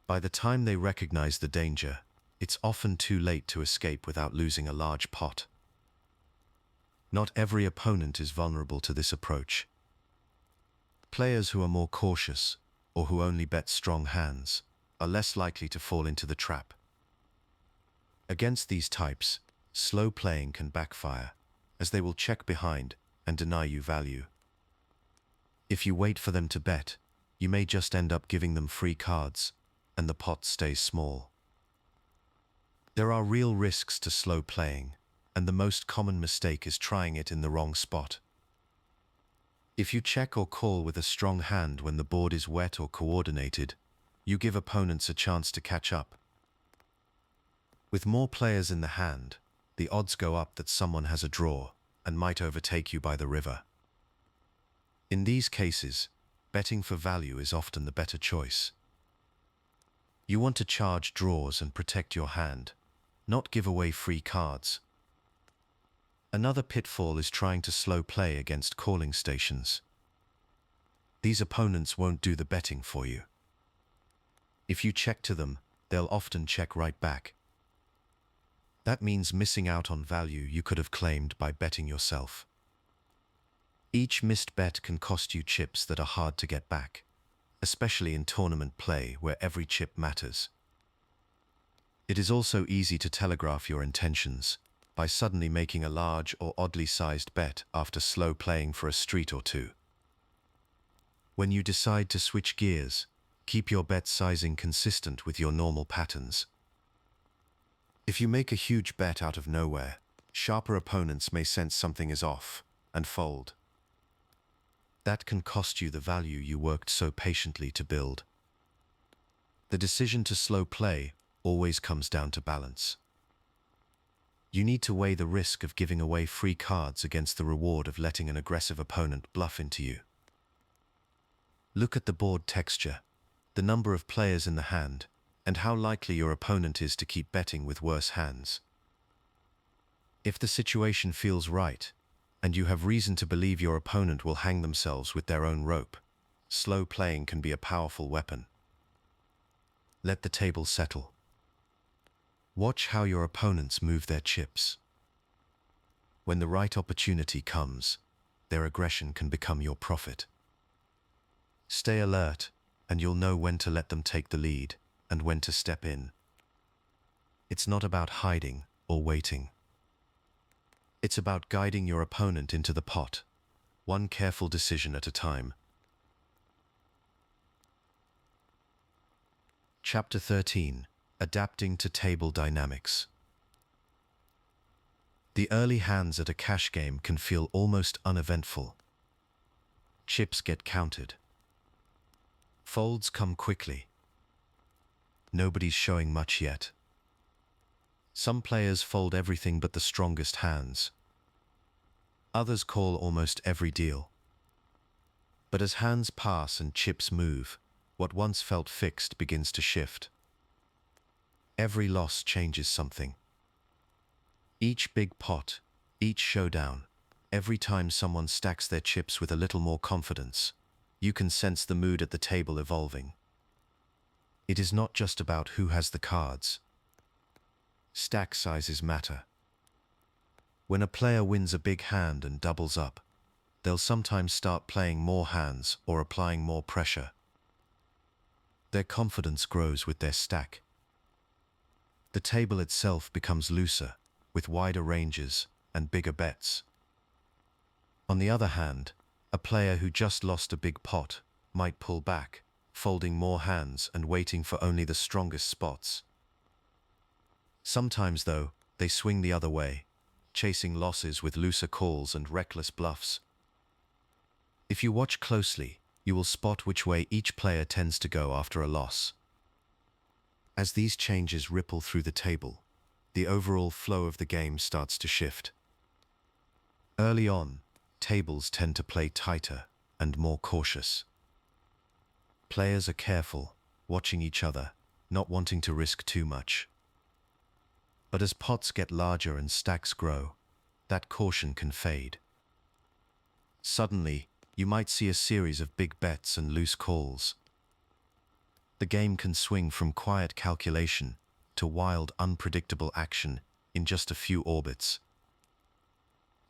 By the time they recognize the danger, it's often too late to escape without losing a large pot. Not every opponent is vulnerable to this approach. Players who are more cautious, or who only bet strong hands, are less likely to fall into the trap. Against these types, slow playing can backfire, as they will check behind and deny you value. If you wait for them to bet, you may just end up giving them free cards, and the pot stays small. There are real risks to slow playing, and the most common mistake is trying it in the wrong spot. If you check or call with a strong hand when the board is wet or coordinated, you give opponents a chance to catch up. With more players in the hand, the odds go up that someone has a draw and might overtake you by the river. In these cases, betting for value is often the better choice. You want to charge draws and protect your hand, not give away free cards. Another pitfall is trying to slow play against calling stations. These opponents won't do the betting for you. If you check to them, they'll often check right back. That means missing out on value you could have claimed by betting yourself. Each missed bet can cost you chips that are hard to get back, especially in tournament play where every chip matters. It is also easy to telegraph your intentions by suddenly making a large or oddly sized bet after slow playing for a street or two. When you decide to switch gears, keep your bet sizing consistent with your normal patterns. If you make a huge bet out of nowhere, sharper opponents may sense something is off and fold. That can cost you the value you worked so patiently to build. The decision to slow play always comes down to balance. You need to weigh the risk of giving away free cards against the reward of letting an aggressive opponent bluff into you. Look at the board texture, the number of players in the hand, and how likely your opponent is to keep betting with worse hands. If the situation feels right, and you have reason to believe your opponent will hang themselves with their own rope, slow playing can be a powerful weapon. Let the table settle. Watch how your opponents move their chips. When the right opportunity comes, their aggression can become your profit. Stay alert, and you'll know when to let them take the lead and when to step in. It's not about hiding or waiting. It's about guiding your opponent into the pot, one careful decision at a time. Chapter 13. Adapting to Table Dynamics. The early hands at a cash game can feel almost uneventful. Chips get counted. Folds come quickly. Nobody's showing much yet. Some players fold everything but the strongest hands. Others call almost every deal. But as hands pass and chips move, what once felt fixed begins to shift. Every loss changes something. Each big pot, each showdown, every time someone stacks their chips with a little more confidence, you can sense the mood at the table evolving. It is not just about who has the cards. Stack sizes matter. When a player wins a big hand and doubles up, they'll sometimes start playing more hands or applying more pressure. Their confidence grows with their stack. The table itself becomes looser, with wider ranges and bigger bets. On the other hand, a player who just lost a big pot might pull back, folding more hands and waiting for only the strongest spots. Sometimes, though, they swing the other way, chasing losses with looser calls and reckless bluffs. If you watch closely, you will spot which way each player tends to go after a loss. As these changes ripple through the table, the overall flow of the game starts to shift. Early on, tables tend to play tighter and more cautious. Players are careful, watching each other, not wanting to risk too much. But as pots get larger and stacks grow, that caution can fade. Suddenly, you might see a series of big bets and loose calls. The game can swing from quiet calculation to wild, unpredictable action in just a few orbits.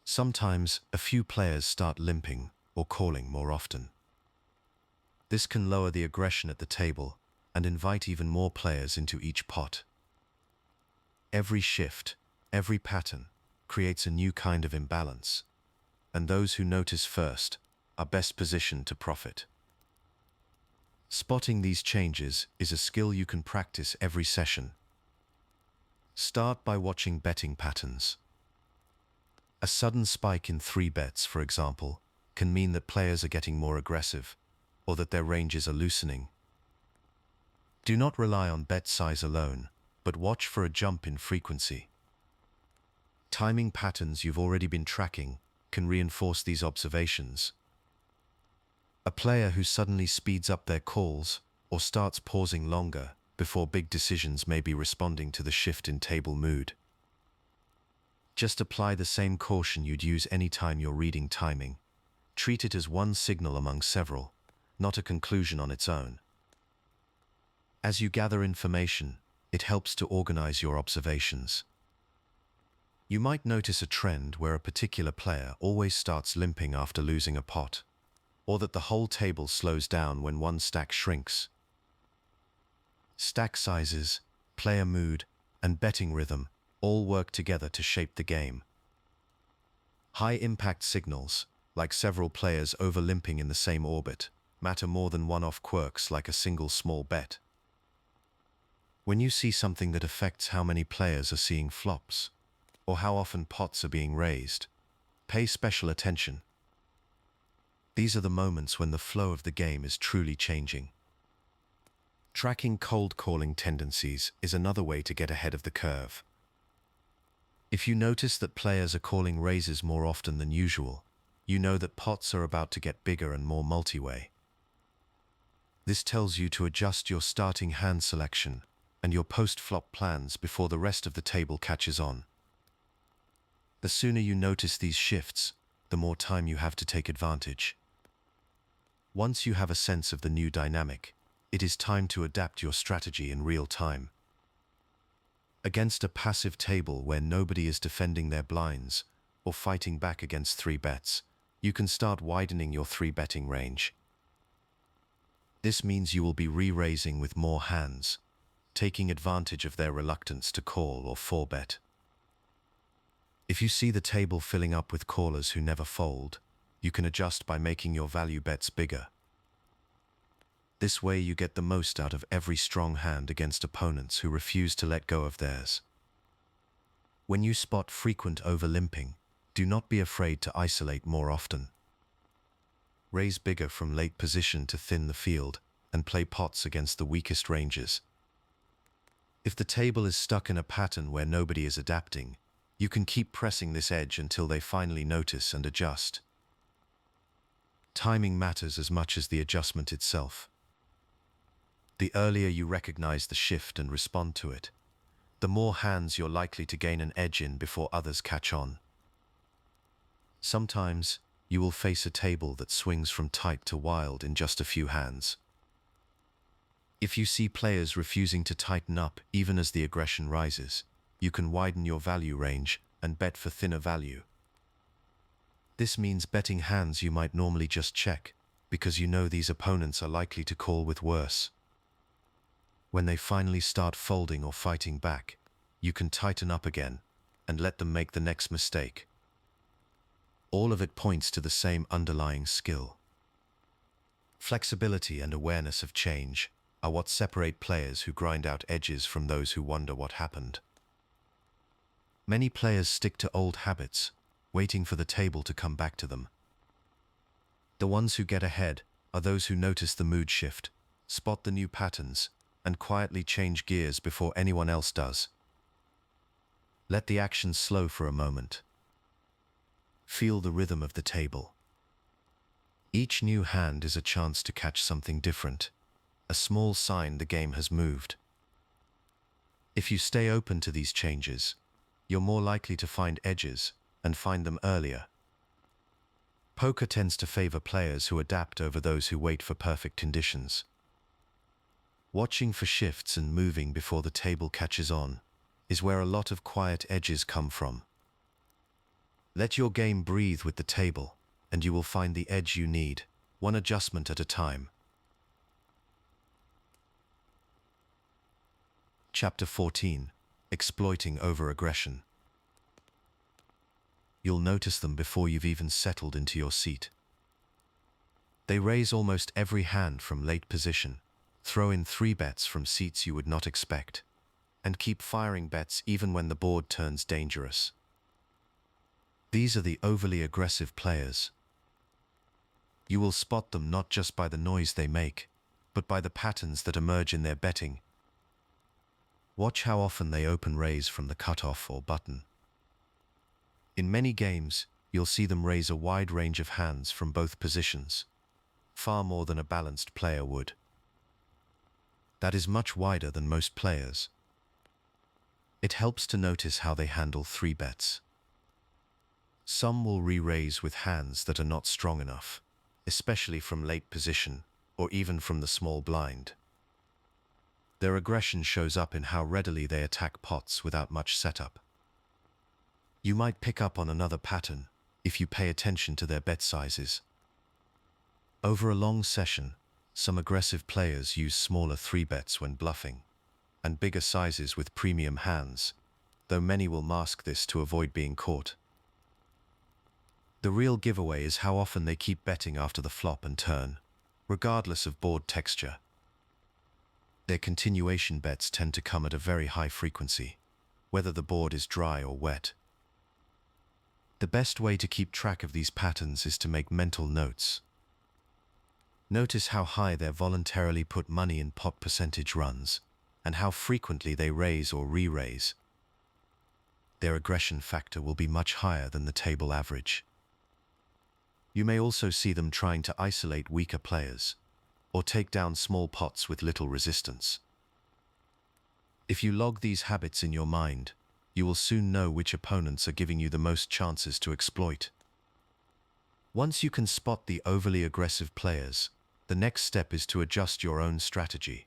Sometimes, a few players start limping or calling more often. This can lower the aggression at the table and invite even more players into each pot. Every shift, Every pattern creates a new kind of imbalance, and those who notice first are best positioned to profit. Spotting these changes is a skill you can practice every session. Start by watching betting patterns. A sudden spike in 3 bets, for example, can mean that players are getting more aggressive, or that their ranges are loosening. Do not rely on bet size alone, but watch for a jump in frequency. Timing patterns you've already been tracking can reinforce these observations. A player who suddenly speeds up their calls or starts pausing longer before big decisions may be responding to the shift in table mood. Just apply the same caution you'd use anytime you're reading timing. Treat it as one signal among several, not a conclusion on its own. As you gather information, it helps to organize your observations. You might notice a trend where a particular player always starts limping after losing a pot, or that the whole table slows down when one stack shrinks. Stack sizes, player mood, and betting rhythm all work together to shape the game. High-impact signals, like several players over-limping in the same orbit, matter more than one-off quirks like a single small bet. When you see something that affects how many players are seeing flops, or how often pots are being raised, pay special attention. These are the moments when the flow of the game is truly changing. Tracking cold calling tendencies is another way to get ahead of the curve. If you notice that players are calling raises more often than usual, you know that pots are about to get bigger and more multi-way. This tells you to adjust your starting hand selection and your post-flop plans before the rest of the table catches on. The sooner you notice these shifts, the more time you have to take advantage. Once you have a sense of the new dynamic, it is time to adapt your strategy in real time. Against a passive table where nobody is defending their blinds or fighting back against 3 bets, you can start widening your 3-betting range. This means you will be re-raising with more hands, taking advantage of their reluctance to call or 4-bet. If you see the table filling up with callers who never fold, you can adjust by making your value bets bigger. This way you get the most out of every strong hand against opponents who refuse to let go of theirs. When you spot frequent over-limping, do not be afraid to isolate more often. Raise bigger from late position to thin the field, and play pots against the weakest ranges. If the table is stuck in a pattern where nobody is adapting, you can keep pressing this edge until they finally notice and adjust. Timing matters as much as the adjustment itself. The earlier you recognize the shift and respond to it, the more hands you're likely to gain an edge in before others catch on. Sometimes, you will face a table that swings from tight to wild in just a few hands. If you see players refusing to tighten up even as the aggression rises, you can widen your value range and bet for thinner value. This means betting hands you might normally just check, because you know these opponents are likely to call with worse. When they finally start folding or fighting back, you can tighten up again and let them make the next mistake. All of it points to the same underlying skill. Flexibility and awareness of change are what separate players who grind out edges from those who wonder what happened. Many players stick to old habits, waiting for the table to come back to them. The ones who get ahead are those who notice the mood shift, spot the new patterns, and quietly change gears before anyone else does. Let the action slow for a moment. Feel the rhythm of the table. Each new hand is a chance to catch something different, a small sign the game has moved. If you stay open to these changes, you're more likely to find edges and find them earlier. Poker tends to favor players who adapt over those who wait for perfect conditions. Watching for shifts and moving before the table catches on is where a lot of quiet edges come from. Let your game breathe with the table, and you will find the edge you need, one adjustment at a time. Chapter 14: Exploiting Over-Aggression. you'll notice them before you've even settled into your seat. They raise almost every hand from late position, throw in 3 bets from seats you would not expect, and keep firing bets even when the board turns dangerous. These are the overly aggressive players. You will spot them not just by the noise they make, but by the patterns that emerge in their betting. Watch how often they open raise from the cutoff or button. In many games, you'll see them raise a wide range of hands from both positions, far more than a balanced player would. That is much wider than most players. It helps to notice how they handle 3 bets. Some will re-raise with hands that are not strong enough, especially from late position or even from the small blind. Their aggression shows up in how readily they attack pots without much setup. You might pick up on another pattern if you pay attention to their bet sizes. Over a long session, some aggressive players use smaller 3 bets when bluffing, and bigger sizes with premium hands, though many will mask this to avoid being caught. The real giveaway is how often they keep betting after the flop and turn, regardless of board texture. Their continuation bets tend to come at a very high frequency, whether the board is dry or wet. The best way to keep track of these patterns is to make mental notes. Notice how high they voluntarily put money in pot percentage runs, and how frequently they raise or re-raise. Their aggression factor will be much higher than the table average. You may also see them trying to isolate weaker players, or take down small pots with little resistance. If you log these habits in your mind, you will soon know which opponents are giving you the most chances to exploit. Once you can spot the overly aggressive players, the next step is to adjust your own strategy.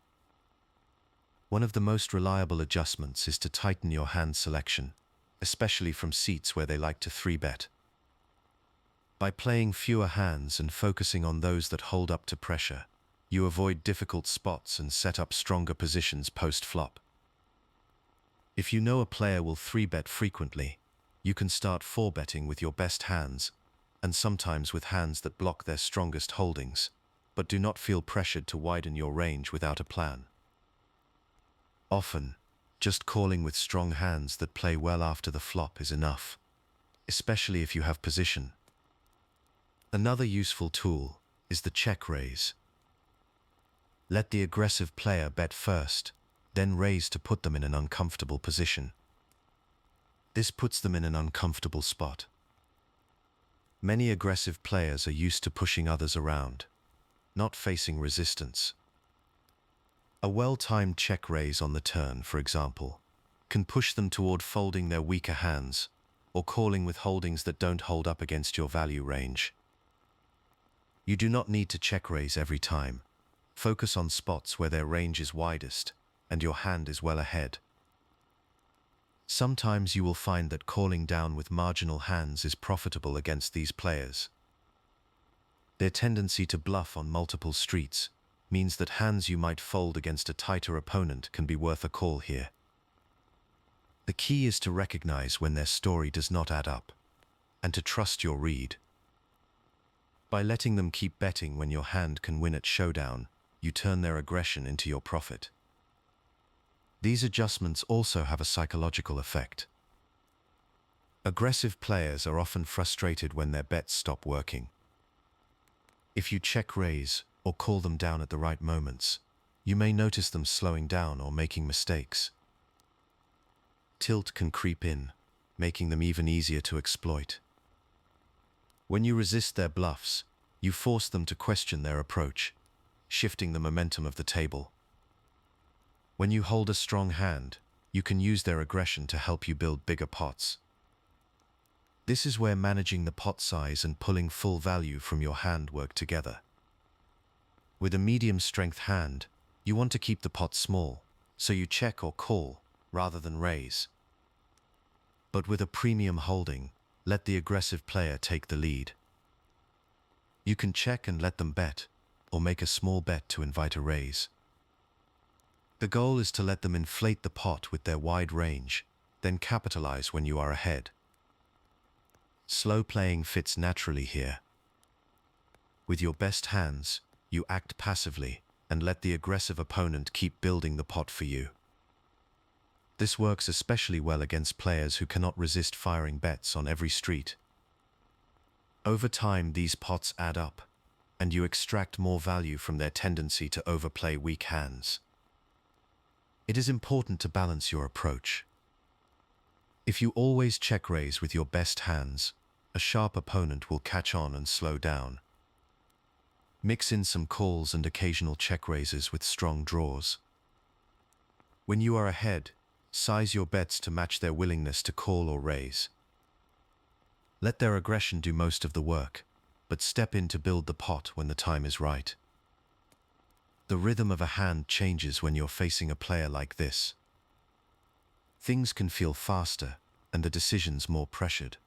One of the most reliable adjustments is to tighten your hand selection, especially from seats where they like to 3-bet. By playing fewer hands and focusing on those that hold up to pressure, you avoid difficult spots and set up stronger positions post-flop. If you know a player will 3-bet frequently, you can start 4-betting with your best hands, and sometimes with hands that block their strongest holdings, but do not feel pressured to widen your range without a plan. Often, just calling with strong hands that play well after the flop is enough, especially if you have position. Another useful tool is the check raise. Let the aggressive player bet first, then raise to put them in an uncomfortable position. This puts them in an uncomfortable spot. Many aggressive players are used to pushing others around, not facing resistance. A well-timed check raise on the turn, for example, can push them toward folding their weaker hands or calling with holdings that don't hold up against your value range. You do not need to check raise every time. Focus on spots where their range is widest and your hand is well ahead. Sometimes you will find that calling down with marginal hands is profitable against these players. Their tendency to bluff on multiple streets means that hands you might fold against a tighter opponent can be worth a call here. The key is to recognize when their story does not add up, and to trust your read. By letting them keep betting when your hand can win at showdown, you turn their aggression into your profit. These adjustments also have a psychological effect. Aggressive players are often frustrated when their bets stop working. If you check raise or call them down at the right moments, you may notice them slowing down or making mistakes. Tilt can creep in, making them even easier to exploit. When you resist their bluffs, you force them to question their approach, shifting the momentum of the table. When you hold a strong hand, you can use their aggression to help you build bigger pots. This is where managing the pot size and pulling full value from your hand work together. With a medium-strength hand, you want to keep the pot small, so you check or call rather than raise. But with a premium holding, let the aggressive player take the lead. You can check and let them bet, or make a small bet to invite a raise. The goal is to let them inflate the pot with their wide range, then capitalize when you are ahead. Slow playing fits naturally here. With your best hands, you act passively and let the aggressive opponent keep building the pot for you. This works especially well against players who cannot resist firing bets on every street. Over time, these pots add up, and you extract more value from their tendency to overplay weak hands. It is important to balance your approach. If you always check-raise with your best hands, a sharp opponent will catch on and slow down. Mix in some calls and occasional check-raises with strong draws. When you are ahead, size your bets to match their willingness to call or raise. Let their aggression do most of the work, but step in to build the pot when the time is right. The rhythm of a hand changes when you're facing a player like this. Things can feel faster, and the decisions more pressured.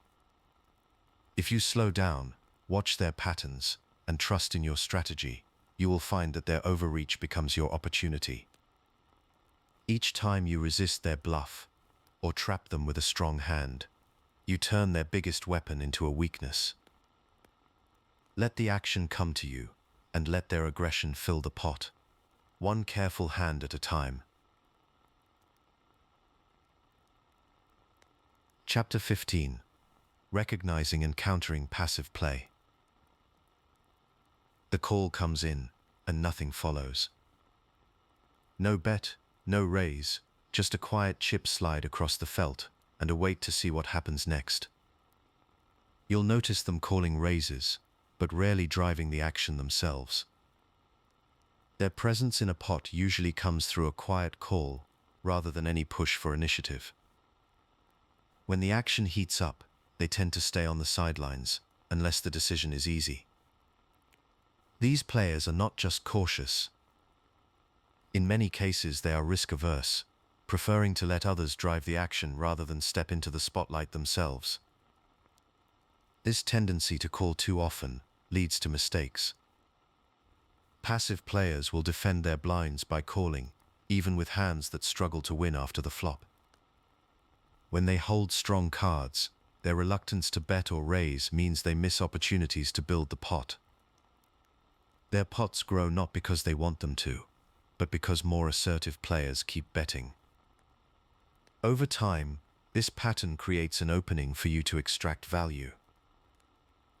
If you slow down, watch their patterns, and trust in your strategy, you will find that their overreach becomes your opportunity. Each time you resist their bluff, or trap them with a strong hand, you turn their biggest weapon into a weakness. Let the action come to you, and let their aggression fill the pot, one careful hand at a time. Chapter 15. Recognizing and countering passive play. The call comes in, and nothing follows. No bet, no raise, just a quiet chip slide across the felt, and a wait to see what happens next. You'll notice them calling raises, but rarely driving the action themselves. Their presence in a pot usually comes through a quiet call, rather than any push for initiative. When the action heats up, they tend to stay on the sidelines, unless the decision is easy. These players are not just cautious. In many cases, they are risk-averse, preferring to let others drive the action rather than step into the spotlight themselves. This tendency to call too often leads to mistakes. Passive players will defend their blinds by calling, even with hands that struggle to win after the flop. When they hold strong cards, their reluctance to bet or raise means they miss opportunities to build the pot. Their pots grow not because they want them to, but because more assertive players keep betting. Over time, this pattern creates an opening for you to extract value.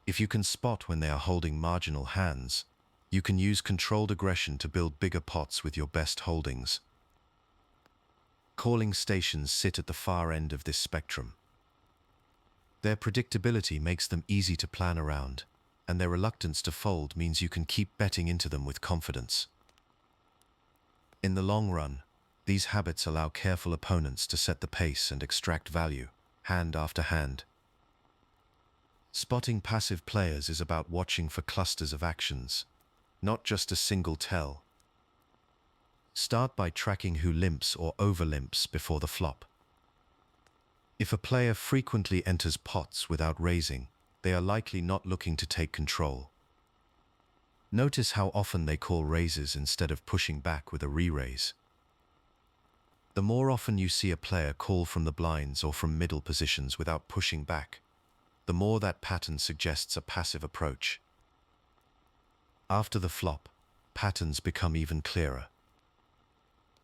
If you can spot when they are holding marginal hands, you can use controlled aggression to build bigger pots with your best holdings. Calling stations sit at the far end of this spectrum. Their predictability makes them easy to plan around, and their reluctance to fold means you can keep betting into them with confidence. In the long run, these habits allow careful opponents to set the pace and extract value, hand after hand. Spotting passive players is about watching for clusters of actions, not just a single tell. Start by tracking who limps or over-limps before the flop. If a player frequently enters pots without raising, they are likely not looking to take control. Notice how often they call raises instead of pushing back with a re-raise. The more often you see a player call from the blinds or from middle positions without pushing back, the more that pattern suggests a passive approach. After the flop, patterns become even clearer.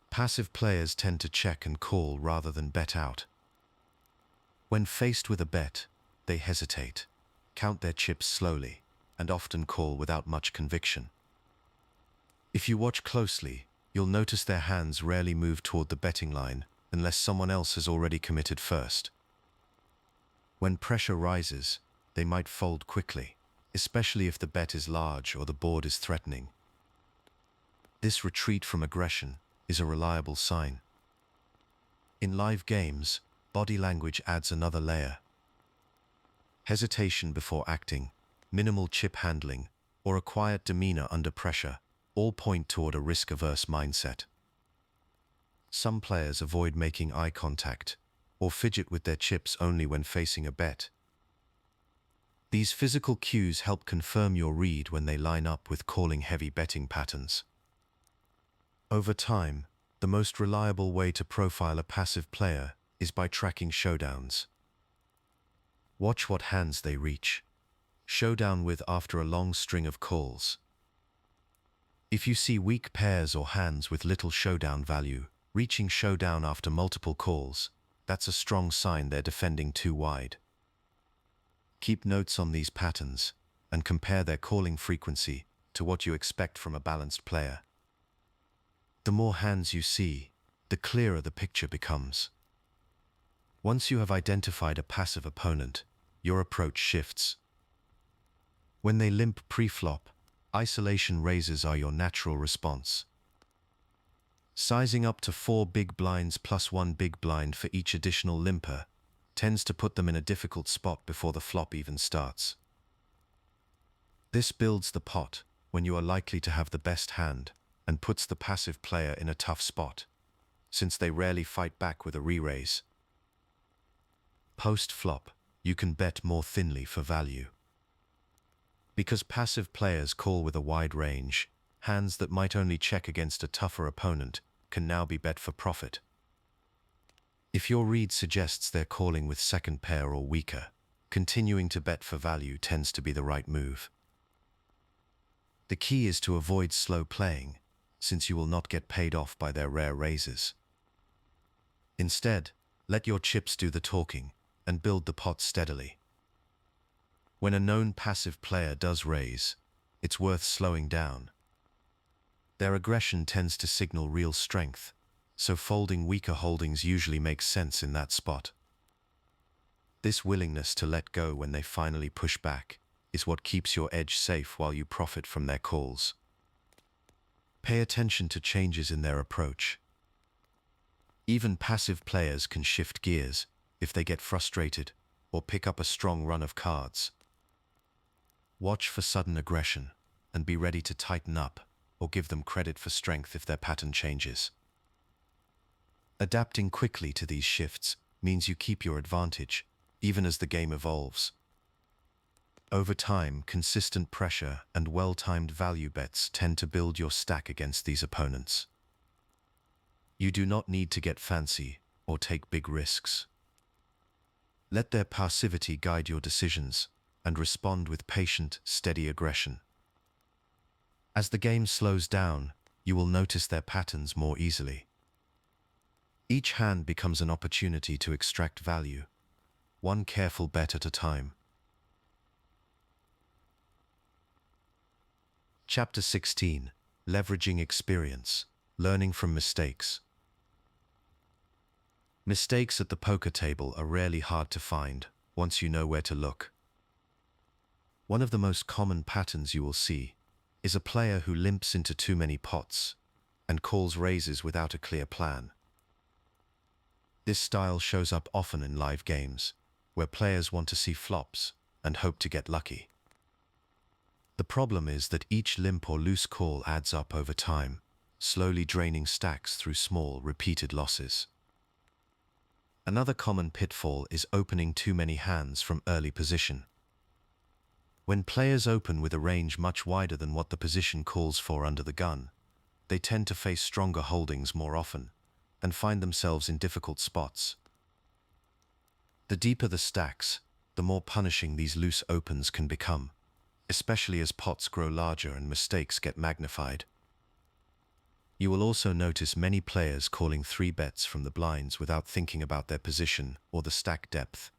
Passive players tend to check and call rather than bet out. When faced with a bet, they hesitate, count their chips slowly, and often call without much conviction. If you watch closely, you'll notice their hands rarely move toward the betting line unless someone else has already committed first. When pressure rises, they might fold quickly, especially if the bet is large or the board is threatening. This retreat from aggression is a reliable sign. In live games, body language adds another layer. Hesitation before acting, minimal chip handling, or a quiet demeanor under pressure all point toward a risk-averse mindset. Some players avoid making eye contact or fidget with their chips only when facing a bet. These physical cues help confirm your read when they line up with calling heavy betting patterns. Over time, the most reliable way to profile a passive player is by tracking showdowns. Watch what hands they reach. Showdown with after a long string of calls. If you see weak pairs or hands with little showdown value, reaching showdown after multiple calls, that's a strong sign they're defending too wide. Keep notes on these patterns and compare their calling frequency to what you expect from a balanced player. The more hands you see, the clearer the picture becomes. Once you have identified a passive opponent, your approach shifts. When they limp pre-flop, isolation raises are your natural response. Sizing up to 4 big blinds plus 1 big blind for each additional limper tends to put them in a difficult spot before the flop even starts. This builds the pot when you are likely to have the best hand and puts the passive player in a tough spot, since they rarely fight back with a re-raise. Post-flop, you can bet more thinly for value. Because passive players call with a wide range, hands that might only check against a tougher opponent can now be bet for profit. If your read suggests they're calling with second pair or weaker, continuing to bet for value tends to be the right move. The key is to avoid slow playing, since you will not get paid off by their rare raises. Instead, let your chips do the talking and build the pot steadily. When a known passive player does raise, it's worth slowing down. Their aggression tends to signal real strength, so folding weaker holdings usually makes sense in that spot. This willingness to let go when they finally push back is what keeps your edge safe while you profit from their calls. Pay attention to changes in their approach. Even passive players can shift gears if they get frustrated or pick up a strong run of cards. Watch for sudden aggression and be ready to tighten up or give them credit for strength if their pattern changes. Adapting quickly to these shifts means you keep your advantage, even as the game evolves. Over time, consistent pressure and well-timed value bets tend to build your stack against these opponents. You do not need to get fancy or take big risks. Let their passivity guide your decisions and respond with patient, steady aggression. As the game slows down, you will notice their patterns more easily. Each hand becomes an opportunity to extract value, one careful bet at a time. Chapter 16: Leveraging Experience, Learning from Mistakes. Mistakes at the poker table are rarely hard to find once you know where to look. One of the most common patterns you will see is a player who limps into too many pots and calls raises without a clear plan. This style shows up often in live games, where players want to see flops and hope to get lucky. The problem is that each limp or loose call adds up over time, slowly draining stacks through small, repeated losses. Another common pitfall is opening too many hands from early position. When players open with a range much wider than what the position calls for under the gun, they tend to face stronger holdings more often and find themselves in difficult spots. The deeper the stacks, the more punishing these loose opens can become, especially as pots grow larger and mistakes get magnified. You will also notice many players calling 3 bets from the blinds without thinking about their position or the stack depth.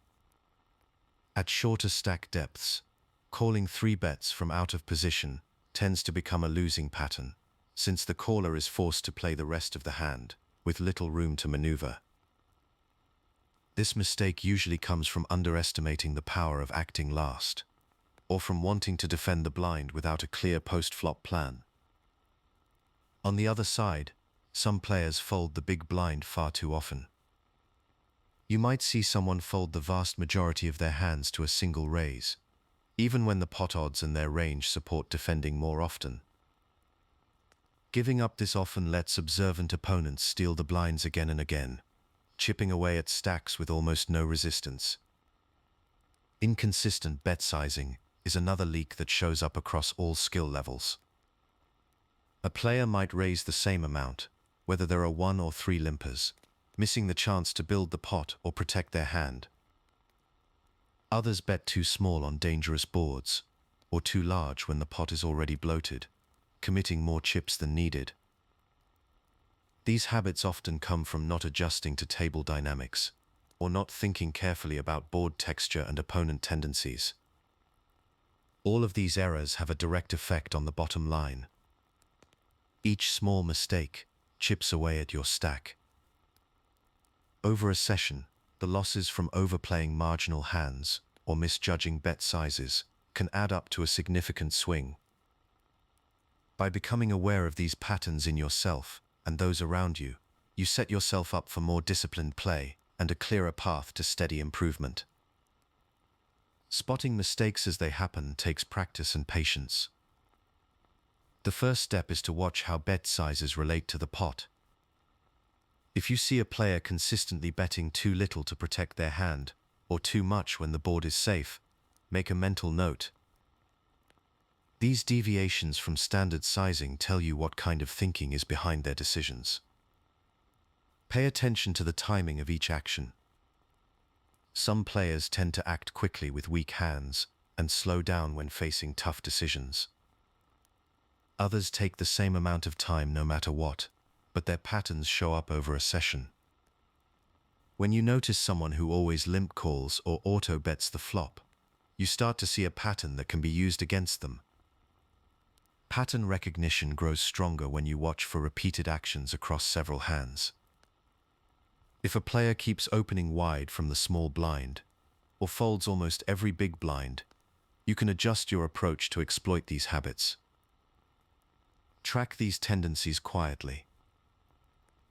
At shorter stack depths, calling 3 bets from out of position tends to become a losing pattern, since the caller is forced to play the rest of the hand, with little room to maneuver. This mistake usually comes from underestimating the power of acting last, or from wanting to defend the blind without a clear post-flop plan. On the other side, some players fold the big blind far too often. You might see someone fold the vast majority of their hands to a single raise, even when the pot odds and their range support defending more often. Giving up this often lets observant opponents steal the blinds again and again, chipping away at stacks with almost no resistance. Inconsistent bet sizing is another leak that shows up across all skill levels. A player might raise the same amount, whether there are 1 or 3 limpers, missing the chance to build the pot or protect their hand. Others bet too small on dangerous boards, or too large when the pot is already bloated, committing more chips than needed. These habits often come from not adjusting to table dynamics, or not thinking carefully about board texture and opponent tendencies. All of these errors have a direct effect on the bottom line. Each small mistake chips away at your stack. Over a session, the losses from overplaying marginal hands or misjudging bet sizes can add up to a significant swing. By becoming aware of these patterns in yourself and those around you, you set yourself up for more disciplined play and a clearer path to steady improvement. Spotting mistakes as they happen takes practice and patience. The first step is to watch how bet sizes relate to the pot. If you see a player consistently betting too little to protect their hand, or too much when the board is safe, make a mental note. These deviations from standard sizing tell you what kind of thinking is behind their decisions. Pay attention to the timing of each action. Some players tend to act quickly with weak hands and slow down when facing tough decisions. Others take the same amount of time no matter what, but their patterns show up over a session. When you notice someone who always limp calls or auto-bets the flop, you start to see a pattern that can be used against them. Pattern recognition grows stronger when you watch for repeated actions across several hands. If a player keeps opening wide from the small blind, or folds almost every big blind, you can adjust your approach to exploit these habits. Track these tendencies quietly.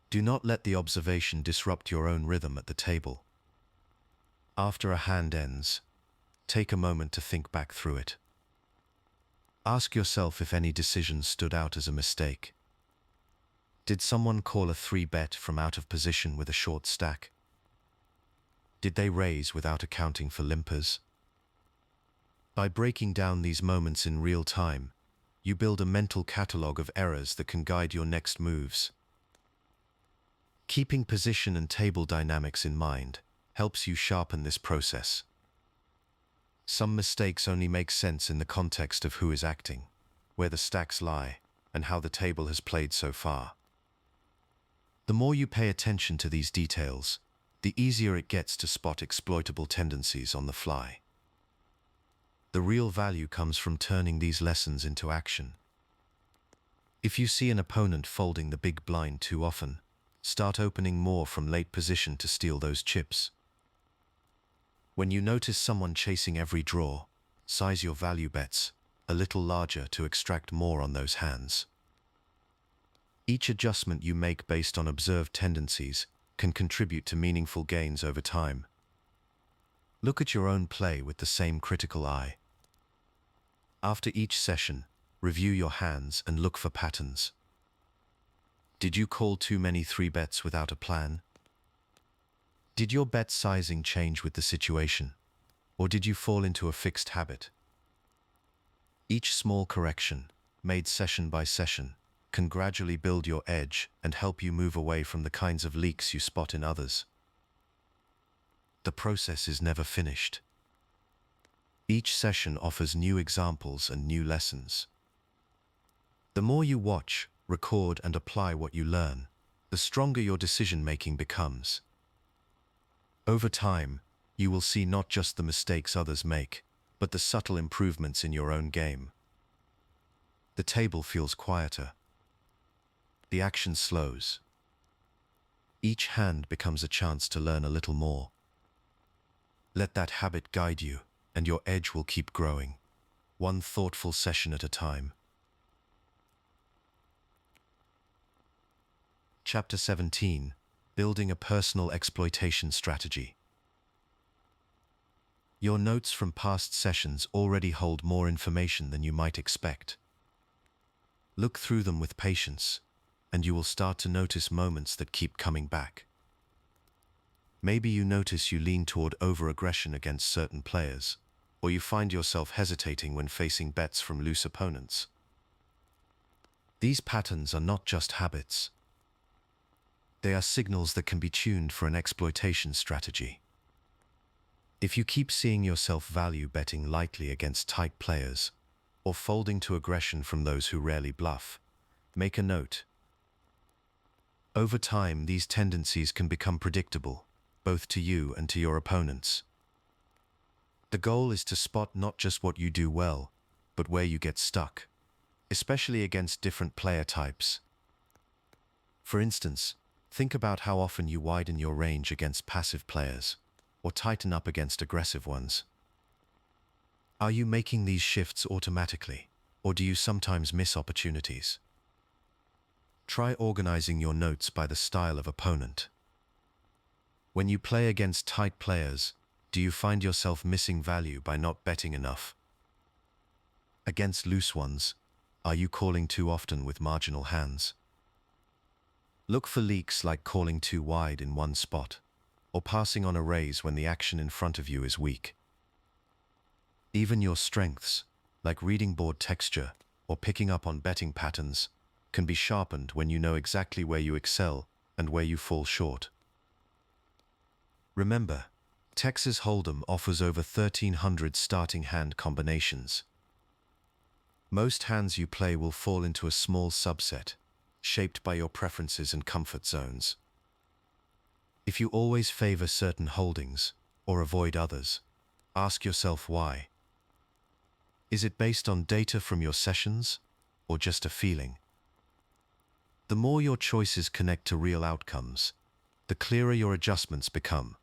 Do not let the observation disrupt your own rhythm at the table. After a hand ends, take a moment to think back through it. Ask yourself if any decision stood out as a mistake. Did someone call a 3-bet from out of position with a short stack? Did they raise without accounting for limpers? By breaking down these moments in real time, you build a mental catalog of errors that can guide your next moves. Keeping position and table dynamics in mind helps you sharpen this process. Some mistakes only make sense in the context of who is acting, where the stacks lie, and how the table has played so far. The more you pay attention to these details, the easier it gets to spot exploitable tendencies on the fly. The real value comes from turning these lessons into action. If you see an opponent folding the big blind too often, start opening more from late position to steal those chips. When you notice someone chasing every draw, size your value bets a little larger to extract more on those hands. Each adjustment you make based on observed tendencies can contribute to meaningful gains over time. Look at your own play with the same critical eye. After each session, review your hands and look for patterns. Did you call too many 3-bets without a plan? Did your bet sizing change with the situation, or did you fall into a fixed habit? Each small correction, made session by session, can gradually build your edge and help you move away from the kinds of leaks you spot in others. The process is never finished. Each session offers new examples and new lessons. The more you watch, record, and apply what you learn, the stronger your decision-making becomes. Over time, you will see not just the mistakes others make, but the subtle improvements in your own game. The table feels quieter. The action slows. Each hand becomes a chance to learn a little more. Let that habit guide you, and your edge will keep growing, one thoughtful session at a time. Chapter 17: Building a Personal Exploitation Strategy. Your notes from past sessions already hold more information than you might expect. Look through them with patience, and you will start to notice moments that keep coming back. Maybe you notice you lean toward over-aggression against certain players, or you find yourself hesitating when facing bets from loose opponents. These patterns are not just habits. They are signals that can be tuned for an exploitation strategy. If you keep seeing yourself value betting lightly against tight players, or folding to aggression from those who rarely bluff, make a note. Over time, these tendencies can become predictable, both to you and to your opponents. The goal is to spot not just what you do well, but where you get stuck, especially against different player types. For instance, think about how often you widen your range against passive players, or tighten up against aggressive ones. Are you making these shifts automatically, or do you sometimes miss opportunities? Try organizing your notes by the style of opponent. When you play against tight players, do you find yourself missing value by not betting enough? Against loose ones, are you calling too often with marginal hands? Look for leaks like calling too wide in one spot, or passing on a raise when the action in front of you is weak. Even your strengths, like reading board texture or picking up on betting patterns, can be sharpened when you know exactly where you excel and where you fall short. Remember, Texas Hold'em offers over 1,300 starting hand combinations. Most hands you play will fall into a small subset, shaped by your preferences and comfort zones. If you always favor certain holdings or avoid others, ask yourself why. Is it based on data from your sessions or just a feeling? The more your choices connect to real outcomes, the clearer your adjustments become.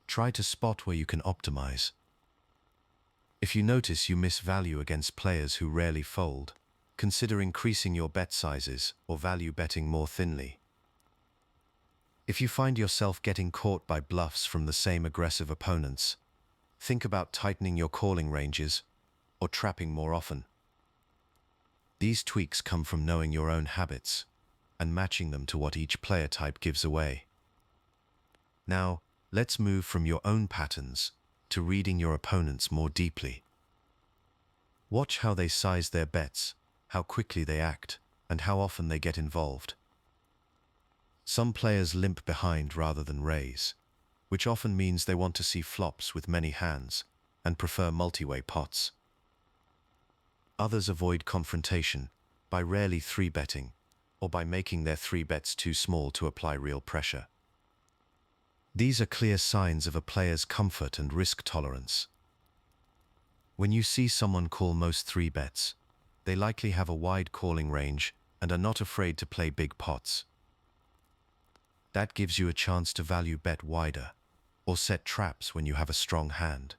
Try to spot where you can optimize. If you notice you miss value against players who rarely fold, consider increasing your bet sizes or value betting more thinly. If you find yourself getting caught by bluffs from the same aggressive opponents, think about tightening your calling ranges or trapping more often. These tweaks come from knowing your own habits and matching them to what each player type gives away. Now, let's move from your own patterns to reading your opponents more deeply. Watch how they size their bets, how quickly they act, and how often they get involved. Some players limp behind rather than raise, which often means they want to see flops with many hands and prefer multi-way pots. Others avoid confrontation by rarely three-betting or by making their three bets too small to apply real pressure. These are clear signs of a player's comfort and risk tolerance. When you see someone call most three bets, they likely have a wide calling range and are not afraid to play big pots. That gives you a chance to value bet wider or set traps when you have a strong hand.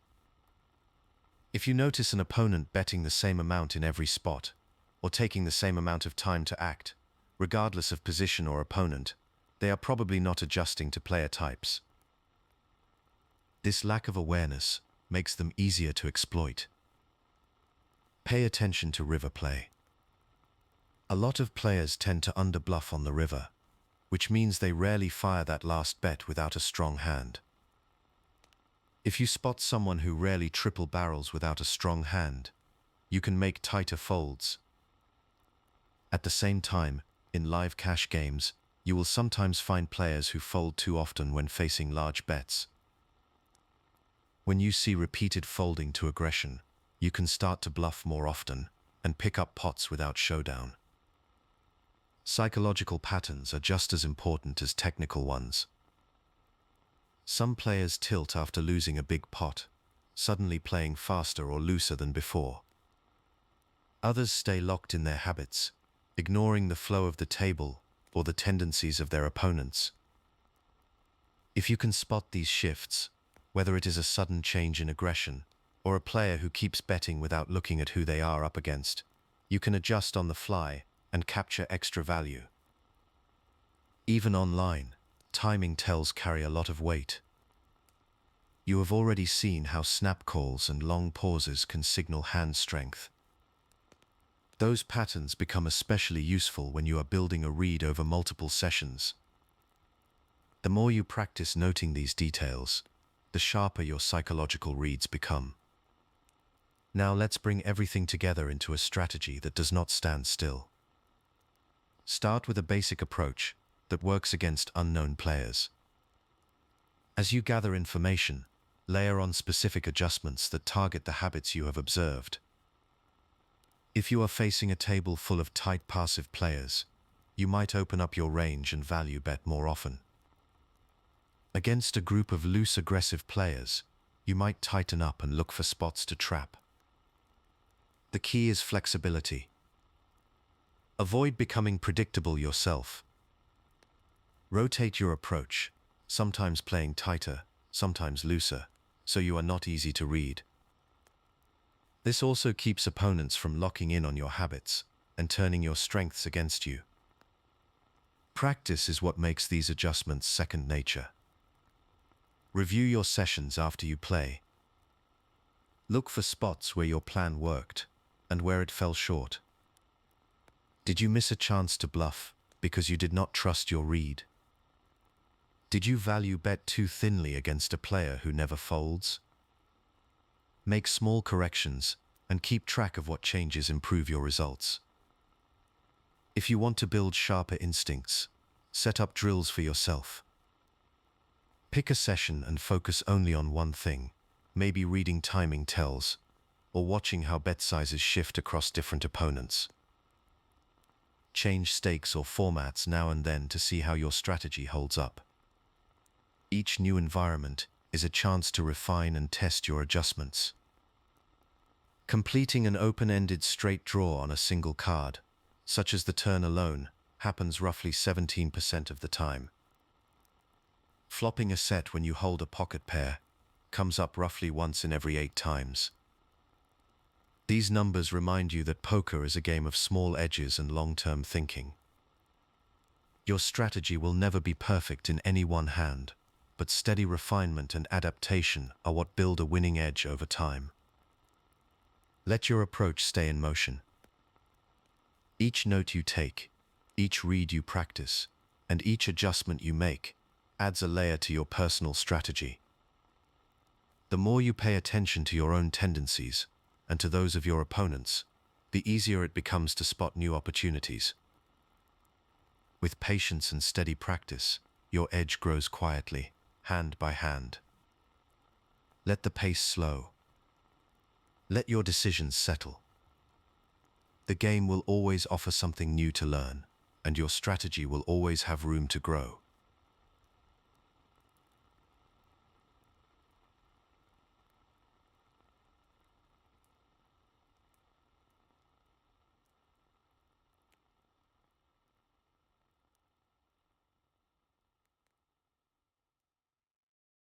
If you notice an opponent betting the same amount in every spot, or taking the same amount of time to act, regardless of position or opponent, they are probably not adjusting to player types. This lack of awareness makes them easier to exploit. Pay attention to river play. A lot of players tend to underbluff on the river, which means they rarely fire that last bet without a strong hand. If you spot someone who rarely triple barrels without a strong hand, you can make tighter folds. At the same time, in live cash games, you will sometimes find players who fold too often when facing large bets. When you see repeated folding to aggression, you can start to bluff more often and pick up pots without showdown. Psychological patterns are just as important as technical ones. Some players tilt after losing a big pot, suddenly playing faster or looser than before. Others stay locked in their habits, ignoring the flow of the table or the tendencies of their opponents. If you can spot these shifts, whether it is a sudden change in aggression or a player who keeps betting without looking at who they are up against, you can adjust on the fly and capture extra value. Even online, timing tells carry a lot of weight. You have already seen how snap calls and long pauses can signal hand strength. Those patterns become especially useful when you are building a read over multiple sessions. The more you practice noting these details, the sharper your psychological reads become. Now let's bring everything together into a strategy that does not stand still. Start with a basic approach that works against unknown players. As you gather information, Layer on specific adjustments that target the habits you have observed. If you are facing a table full of tight passive players, you might open up your range and value bet more often. Against a group of loose aggressive players, you might tighten up and look for spots to trap. The key is flexibility. Avoid becoming predictable yourself. Rotate your approach, sometimes playing tighter, sometimes looser, so you are not easy to read. This also keeps opponents from locking in on your habits and turning your strengths against you. Practice is what makes these adjustments second nature. Review your sessions after you play. Look for spots where your plan worked and where it fell short. Did you miss a chance to bluff because you did not trust your read? Did you value bet too thinly against a player who never folds? Make small corrections and keep track of what changes improve your results. If you want to build sharper instincts, set up drills for yourself. Pick a session and focus only on one thing, maybe reading timing tells, or watching how bet sizes shift across different opponents. Change stakes or formats now and then to see how your strategy holds up. Each new environment is a chance to refine and test your adjustments. Completing an open-ended straight draw on a single card, such as the turn alone, happens roughly 17% of the time. Flopping a set when you hold a pocket pair comes up roughly once in every 8 times. These numbers remind you that poker is a game of small edges and long-term thinking. Your strategy will never be perfect in any one hand, but steady refinement and adaptation are what build a winning edge over time. Let your approach stay in motion. Each note you take, each read you practice, and each adjustment you make adds a layer to your personal strategy. The more you pay attention to your own tendencies and to those of your opponents, the easier it becomes to spot new opportunities. With patience and steady practice, your edge grows quietly, hand by hand. Let the pace slow. Let your decisions settle. The game will always offer something new to learn, and your strategy will always have room to grow.